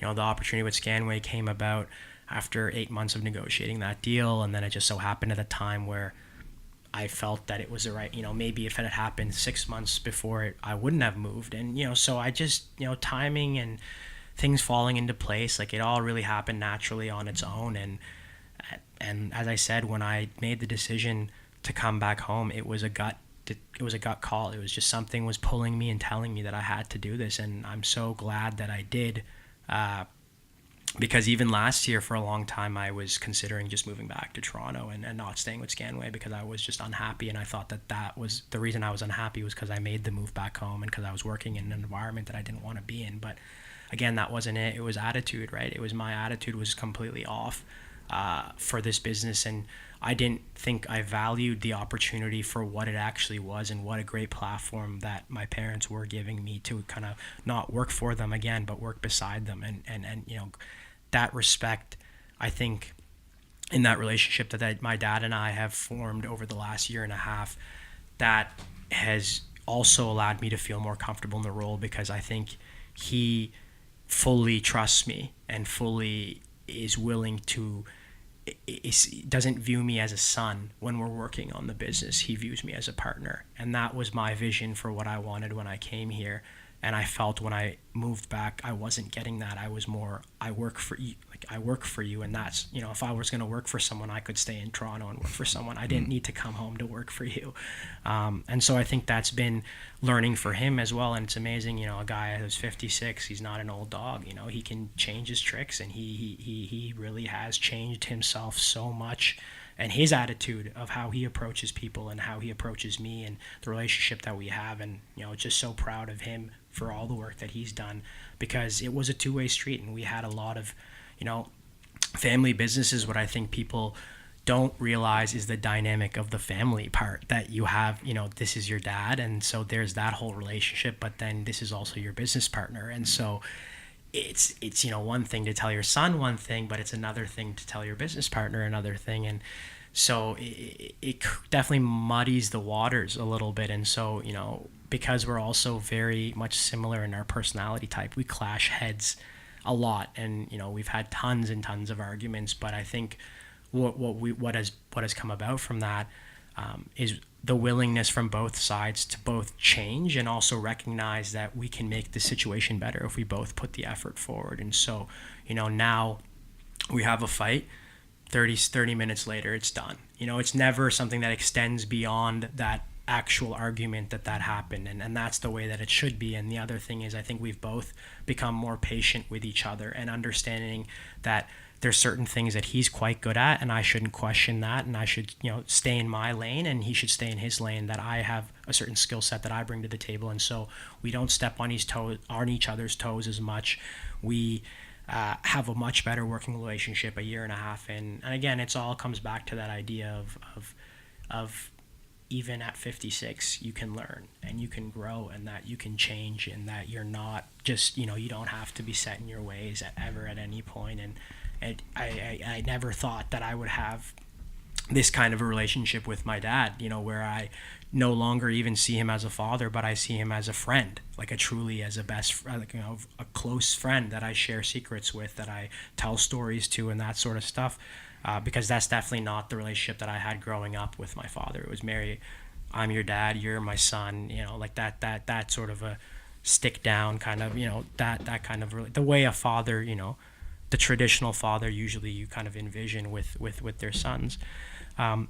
the opportunity with Scanway came about after 8 months of negotiating that deal. And then it just so happened at a time where I felt that it was the right, maybe if it had happened 6 months before it, I wouldn't have moved. And, so I just, timing and things falling into place, like it all really happened naturally on its own. And as I said, when I made the decision to come back home, it was a gut call. It was just something was pulling me and telling me that I had to do this, and I'm so glad that I did, because even last year for a long time I was considering just moving back to Toronto and not staying with Scanway because I was just unhappy, and I thought that was the reason I was unhappy was because I made the move back home and because I was working in an environment that I didn't want to be in. But again, that wasn't it. It was attitude, right? It was my attitude was completely off for this business, and I didn't think I valued the opportunity for what it actually was and what a great platform that my parents were giving me to kind of not work for them again, but work beside them. And that respect, I think, in that relationship that my dad and I have formed over the last year and a half, that has also allowed me to feel more comfortable in the role because I think he fully trusts me and fully is willing to doesn't view me as a son when we're working on the business. He views me as a partner, and that was my vision for what I wanted when I came here. And I felt when I moved back, I wasn't getting that. I was more, I work for you. I work for you, and that's, if I was going to work for someone, I could stay in Toronto and work for someone. I didn't need to come home to work for you. And so I think that's been learning for him as well. And it's amazing, a guy who's 56, he's not an old dog. He can change his tricks, and he really has changed himself so much. And his attitude of how he approaches people and how he approaches me and the relationship that we have. And, just so proud of him for all the work that he's done, because it was a two-way street, and we had a lot of, family businesses. What I think people don't realize is the dynamic of the family part, that you have, this is your dad, and so there's that whole relationship, but then this is also your business partner. And so it's one thing to tell your son one thing, but it's another thing to tell your business partner another thing. And so it definitely muddies the waters a little bit. And so, because we're also very much similar in our personality type, we clash heads a lot. And, we've had tons and tons of arguments, but I think what has come about from that is the willingness from both sides to both change and also recognize that we can make the situation better if we both put the effort forward. And so, now we have a fight, 30 minutes later, it's done. It's never something that extends beyond that actual argument that happened, and that's the way that it should be. And the other thing is, I think we've both become more patient with each other and understanding that there's certain things that he's quite good at, and I shouldn't question that, and I should, stay in my lane, and he should stay in his lane, that I have a certain skill set that I bring to the table. And so we don't step on each other's toes as much. We have a much better working relationship a year and a half in. And again, it's all comes back to that idea of even at 56, you can learn and you can grow, and that you can change, and that you're not just, you don't have to be set in your ways ever at any point. And I never thought that I would have this kind of a relationship with my dad, where I no longer even see him as a father, but I see him as a friend, as a best, a close friend that I share secrets with, that I tell stories to, and that sort of stuff. because that's definitely not the relationship that I had growing up with my father. It was Mary, I'm your dad, you're my son, like that sort of a stick down kind of, that kind of, the way a father, the traditional father usually you kind of envision with their sons.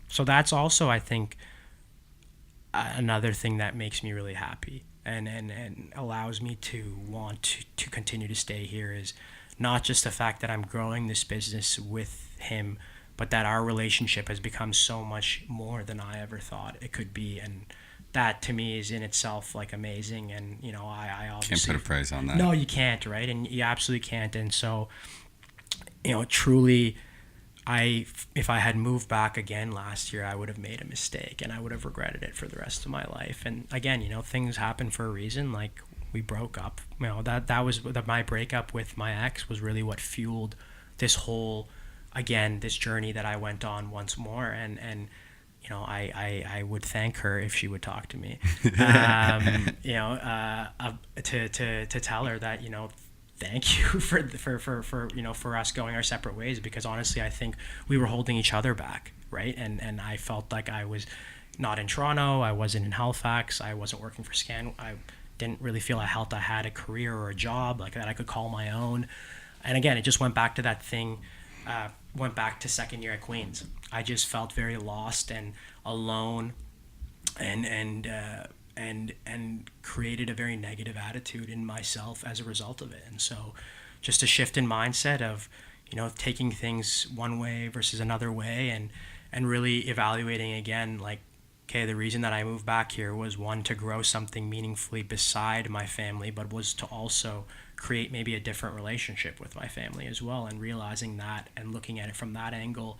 So that's also, I think, another thing that makes me really happy and allows me to want to continue to stay here, is not just the fact that I'm growing this business with him, but that our relationship has become so much more than I ever thought it could be. And that to me is in itself like amazing. And, I obviously can't put a price on that. No, you can't, right? And you absolutely can't. And so, truly, if I had moved back again last year, I would have made a mistake and I would have regretted it for the rest of my life. And again, things happen for a reason. Like, we broke up. That was my breakup with my ex was really what fueled this whole, again, this journey that I went on once more. And I would thank her if she would talk to me, to tell her that, thank you for us going our separate ways, because honestly, I think we were holding each other back, right? And I felt like I was not in Toronto, I wasn't in Halifax, I wasn't working for Scanway, I didn't really feel I had a career or a job like that I could call my own. And again, it just went back to that thing, went back to second year at Queen's. I just felt very lost and alone, and created a very negative attitude in myself as a result of it. And so just a shift in mindset of, taking things one way versus another way, and really evaluating again, like, okay, the reason that I moved back here was, one, to grow something meaningfully beside my family, but was to also create maybe a different relationship with my family as well. And realizing that and looking at it from that angle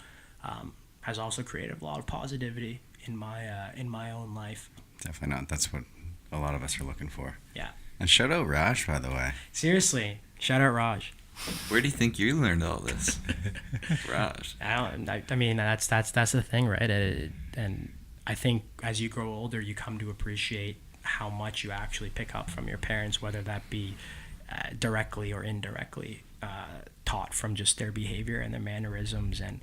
has also created a lot of positivity in my own life. Definitely not. That's what a lot of us are looking for. Yeah. And shout out Raj, by the way. Seriously, shout out Raj. Where do you think you learned all this? Raj. I mean, that's the thing, right? And I think as you grow older, you come to appreciate how much you actually pick up from your parents, whether that be directly or indirectly taught from just their behavior and their mannerisms. And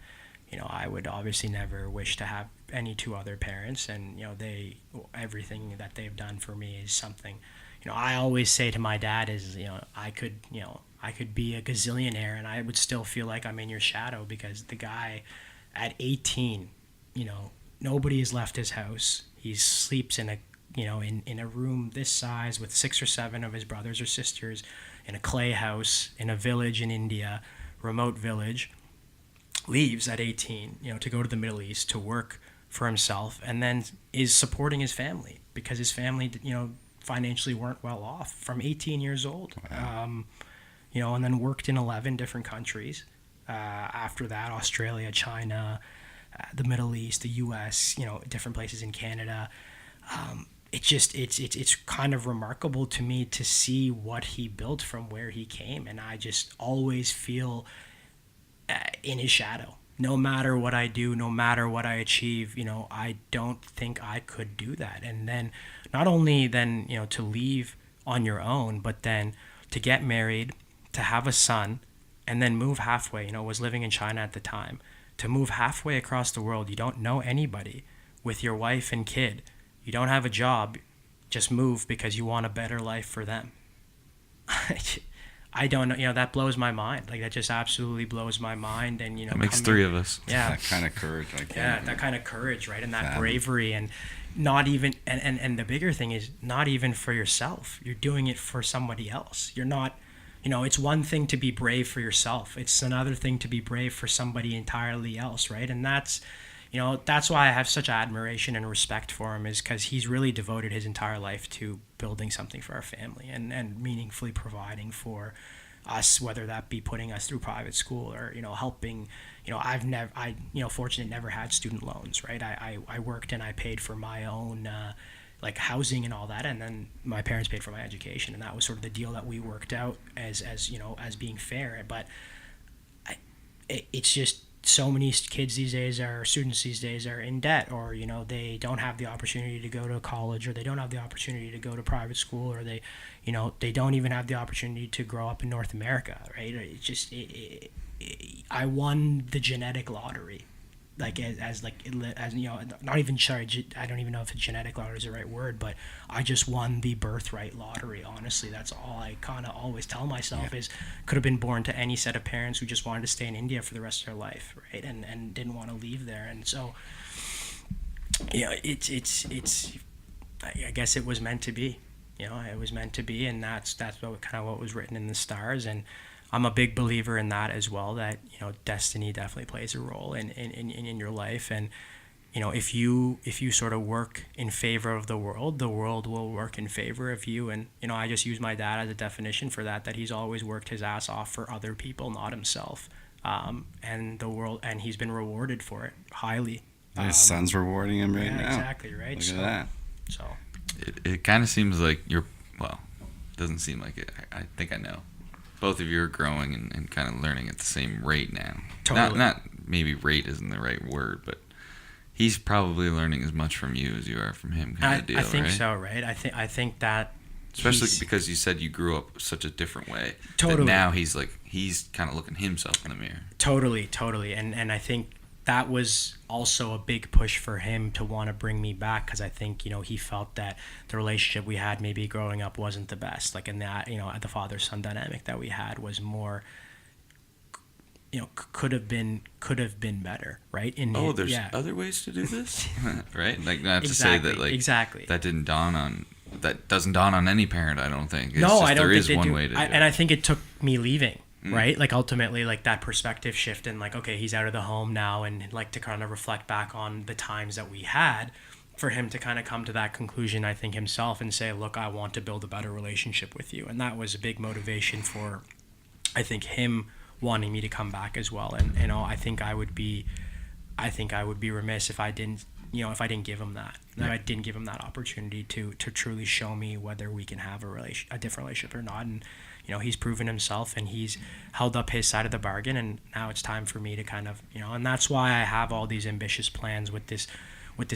I would obviously never wish to have any two other parents, and everything that they've done for me is something I always say to my dad is, I could be a gazillionaire and I would still feel like I'm in your shadow, because the guy at 18, nobody has left his house. He sleeps in a in a room this size with 6 or 7 of his brothers or sisters in a clay house in a village in India, remote village. Leaves at 18, to go to the Middle East to work for himself, and then is supporting his family because his family, financially weren't well off from 18 years old. Wow. And then worked in 11 different countries. After that, Australia, China, the Middle East, the U.S., different places in Canada. It's kind of remarkable to me to see what he built from where he came, and I just always feel in his shadow. No matter what I do, no matter what I achieve, I don't think I could do that. And then not only then, to leave on your own, but then to get married, to have a son, and then move halfway, was living in China at the time, to move halfway across the world. You don't know anybody, with your wife and kid. You don't have a job, just move because you want a better life for them. I don't know, that blows my mind. Like, that just absolutely blows my mind. And, that makes 3 of us. Yeah. That kind of courage. That kind of courage, right? And that bravery, and not even, and the bigger thing is not even for yourself. You're doing it for somebody else. You're not, it's one thing to be brave for yourself. It's another thing to be brave for somebody entirely else, right? And that's why I have such admiration and respect for him, is because he's really devoted his entire life to building something for our family and meaningfully providing for us, whether that be putting us through private school or, helping, fortunately never had student loans, right? I worked and I paid for my own, housing and all that. And then my parents paid for my education. And that was sort of the deal that we worked out as being fair. But it's just, so many students these days are in debt, or they don't have the opportunity to go to college, or they don't have the opportunity to go to private school, or they don't even have the opportunity to grow up in North America, right? It's just I won the genetic lottery. Like as you know, not even sorry, I don't even know if a genetic lottery is the right word, but I just won the birthright lottery. Honestly, that's all I kind of always tell myself is could have been born to any set of parents who just wanted to stay in India for the rest of their life, right? And didn't want to leave there. And so, it's I guess it was meant to be. It was meant to be, and that's what was written in the stars. And I'm a big believer in that as well, that destiny definitely plays a role in your life. And if you sort of work in favor of the world will work in favor of you. And I just use my dad as a definition for that he's always worked his ass off for other people, not himself. And he's been rewarded for it highly. His son's rewarding him right now. Exactly, right? Look at that. So it kind of seems like doesn't seem like it. I think I know. Both of you are growing and kind of learning at the same rate now. Totally. Not maybe rate isn't the right word, but he's probably learning as much from you as you are from him, kind of deal, right? I think so, right? I think that, especially because you said you grew up such a different way. Totally. That now he's kind of looking himself in the mirror. Totally, and I think that was also a big push for him to want to bring me back, because I think he felt that the relationship we had maybe growing up wasn't the best, like in that the father-son dynamic that we had was more could have been better, right? There's other ways to do this. Right, like not exactly, to say that exactly that doesn't dawn on any parent, I don't think. I don't there think is they one do. way to do it. And I think it took me leaving, right? Like ultimately, like that perspective shift, and like, okay, he's out of the home now, and like to kind of reflect back on the times that we had, for him to kind of come to that conclusion, I think himself, and say, look, I want to build a better relationship with you. And that was a big motivation for, I think, him wanting me to come back as well. And I think I would be remiss if I didn't give him that. If I didn't give him that opportunity to truly show me whether we can have a different relationship or not. And he's proven himself, and he's held up his side of the bargain, and now it's time for me to kind of and that's why I have all these ambitious plans with this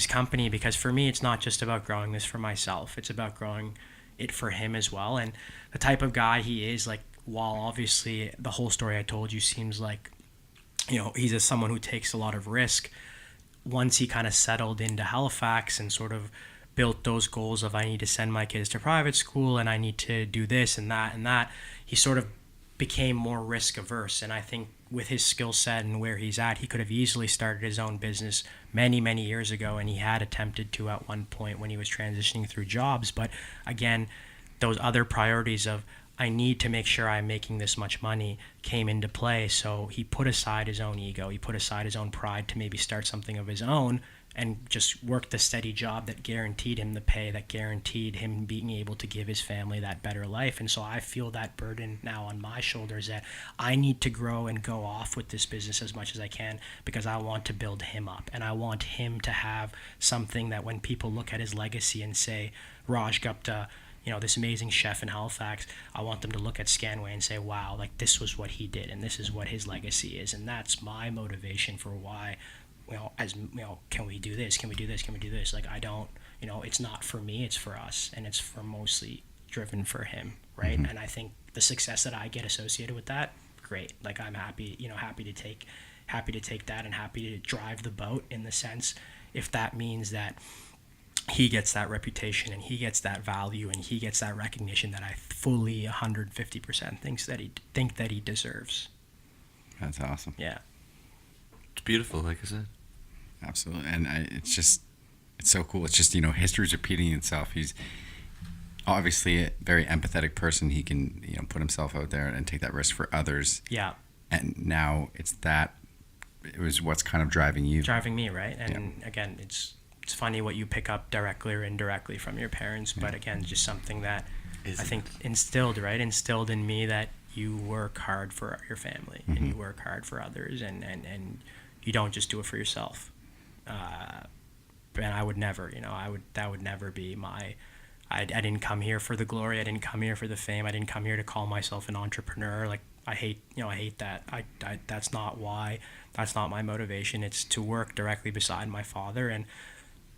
company, because for me it's not just about growing this for myself, it's about growing it for him as well. And the type of guy he is, like, while obviously the whole story I told you seems like he's someone who takes a lot of risk, once he kind of settled into Halifax and sort of built those goals of, I need to send my kids to private school and I need to do this and that, he sort of became more risk averse. And I think with his skill set and where he's at, he could have easily started his own business many, many years ago, and he had attempted to at one point when he was transitioning through jobs. But again, those other priorities of, I need to make sure I'm making this much money, came into play. So he put aside his own ego, he put aside his own pride to maybe start something of his own, and just worked the steady job that guaranteed him the pay, that guaranteed him being able to give his family that better life. And so I feel that burden now on my shoulders, that I need to grow and go off with this business as much as I can, because I want to build him up, and I want him to have something that when people look at his legacy and say, Raj Gupta, this amazing chef in Halifax, I want them to look at Scanway and say, wow, like this was what he did, and this is what his legacy is. And that's my motivation for why, can we do this? Can we do this? Can we do this? Like, I don't, it's not for me, it's for us, and it's for mostly driven for him, right? Mm-hmm. And I think the success that I get associated with that, great. Like, I'm happy to take that, and happy to drive the boat, in the sense, if that means that he gets that reputation and he gets that value and he gets that recognition that I fully 150% think that he deserves. That's awesome. Yeah. It's beautiful, like I said. Absolutely. And it's so cool. It's just, history's repeating itself. He's obviously a very empathetic person. He can, put himself out there and take that risk for others. Yeah. And now it was what's kind of driving you. Driving me, right? And again, it's funny what you pick up directly or indirectly from your parents, but again, just something that I think instilled in me, that you work hard for your family, mm-hmm. and you work hard for others, and you don't just do it for yourself. And I would never, that would never be my, I didn't come here for the glory, I didn't come here for the fame, I didn't come here to call myself an entrepreneur. Like, I hate that. I that's not why, that's not my motivation. It's to work directly beside my father and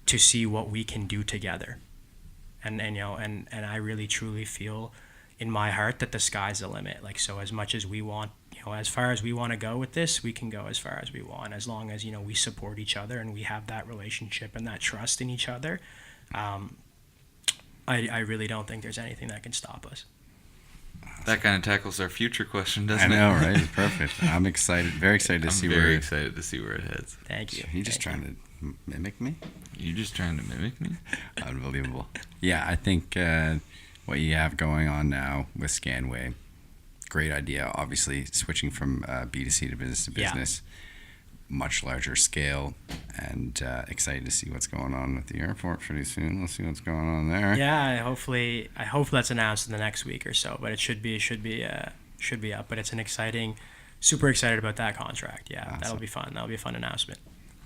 to see what we can do together. And I really truly feel in my heart that the sky's the limit. Like, so as much as we want, as far as we want to go with this, we can go as far as we want, as long as, we support each other and we have that relationship and that trust in each other. I really don't think there's anything that can stop us. That kind of tackles our future question, doesn't I it? know, right? It's perfect. I'm excited, very excited to see I'm where. very excited to see where it heads. Thank you. You just trying to mimic me? You just trying to mimic me? Unbelievable. Yeah, I think what you have going on now with Scanway, great idea. Obviously, switching from B2C to business, much larger scale, and excited to see what's going on with the airport pretty soon. Let's see what's going on there. Yeah, I hope that's announced in the next week or so. But it should be up. But it's an exciting, super excited about that contract. Yeah, awesome. That'll be fun. That'll be a fun announcement.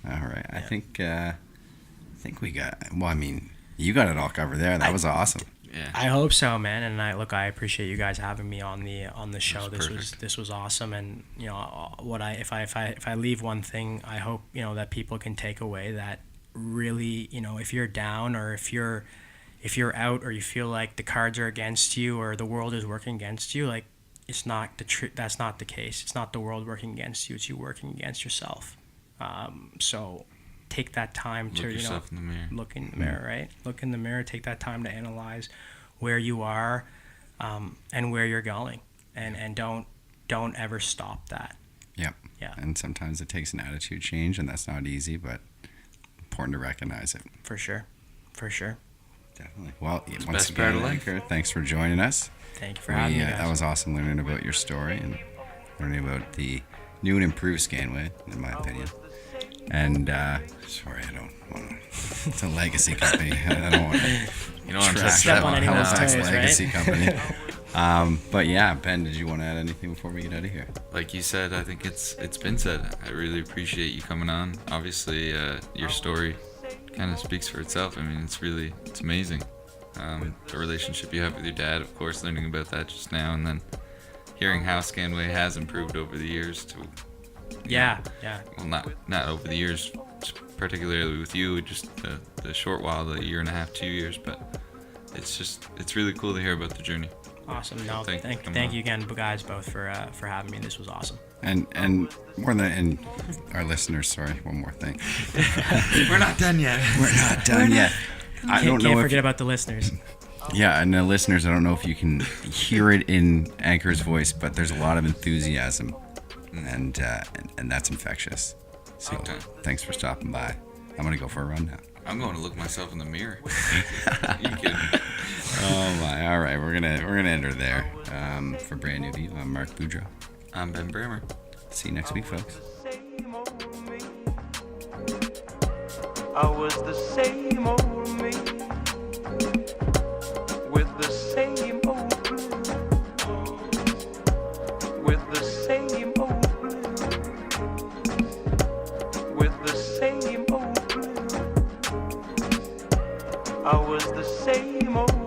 All right, I think we got. Well, I mean, you got it all covered there. That was awesome. Yeah. I hope so, man. And I appreciate you guys having me on the show. This was awesome. And if I leave one thing, I hope that people can take away that really, if you're down or if you're out or you feel like the cards are against you or the world is working against you, like it's not that's not the case. It's not the world working against you. It's you working against yourself. So take that time to yourself in the mirror. Look in the mirror, right? Look in the mirror. Take that time to analyze where you are and where you're going, and don't ever stop that. Yep. Yeah. And sometimes it takes an attitude change, and that's not easy, but important to recognize it. For sure. Definitely. Well, It's once best part again, of life. Ankur, thanks for joining us. Thank you for having me, guys. That was awesome learning about your story and learning about the new and improved Scanway, in my opinion. And sorry, I don't want to. It's a legacy company. I don't want to. You don't want to trash touch Step that on one. anyone's Halifax toes, right? legacy company. But yeah, Ben, did you want to add anything before we get out of here? Like you said, I think it's been said. I really appreciate you coming on. Obviously, your story kind of speaks for itself. I mean, it's amazing. The relationship you have with your dad, of course, learning about that just now, and then hearing how Scanway has improved over the years to. Yeah. Well, not over the years, particularly with you, just the short while, the year and a half, 2 years, but it's really cool to hear about the journey. Awesome. No, thank you again, guys, both for having me. This was awesome. And more than and our listeners, sorry, one more thing. We're not done yet. We're not done yet. I don't know Can't if forget about the listeners. yeah, and the listeners, I don't know if you can hear it in Ankur's voice, but there's a lot of enthusiasm, and that's infectious. So Okay. thanks for stopping by. I'm gonna go for a run now. I'm going to look myself in the mirror. You kidding? Oh my! All right, we're gonna end her there. For Brand New View, I'm Mark Boudreau. I'm Ben Bramer. See you next week, folks. Same old me. I was the same old me with the same old blues, with the same old blues, with the same old blues. I was the same old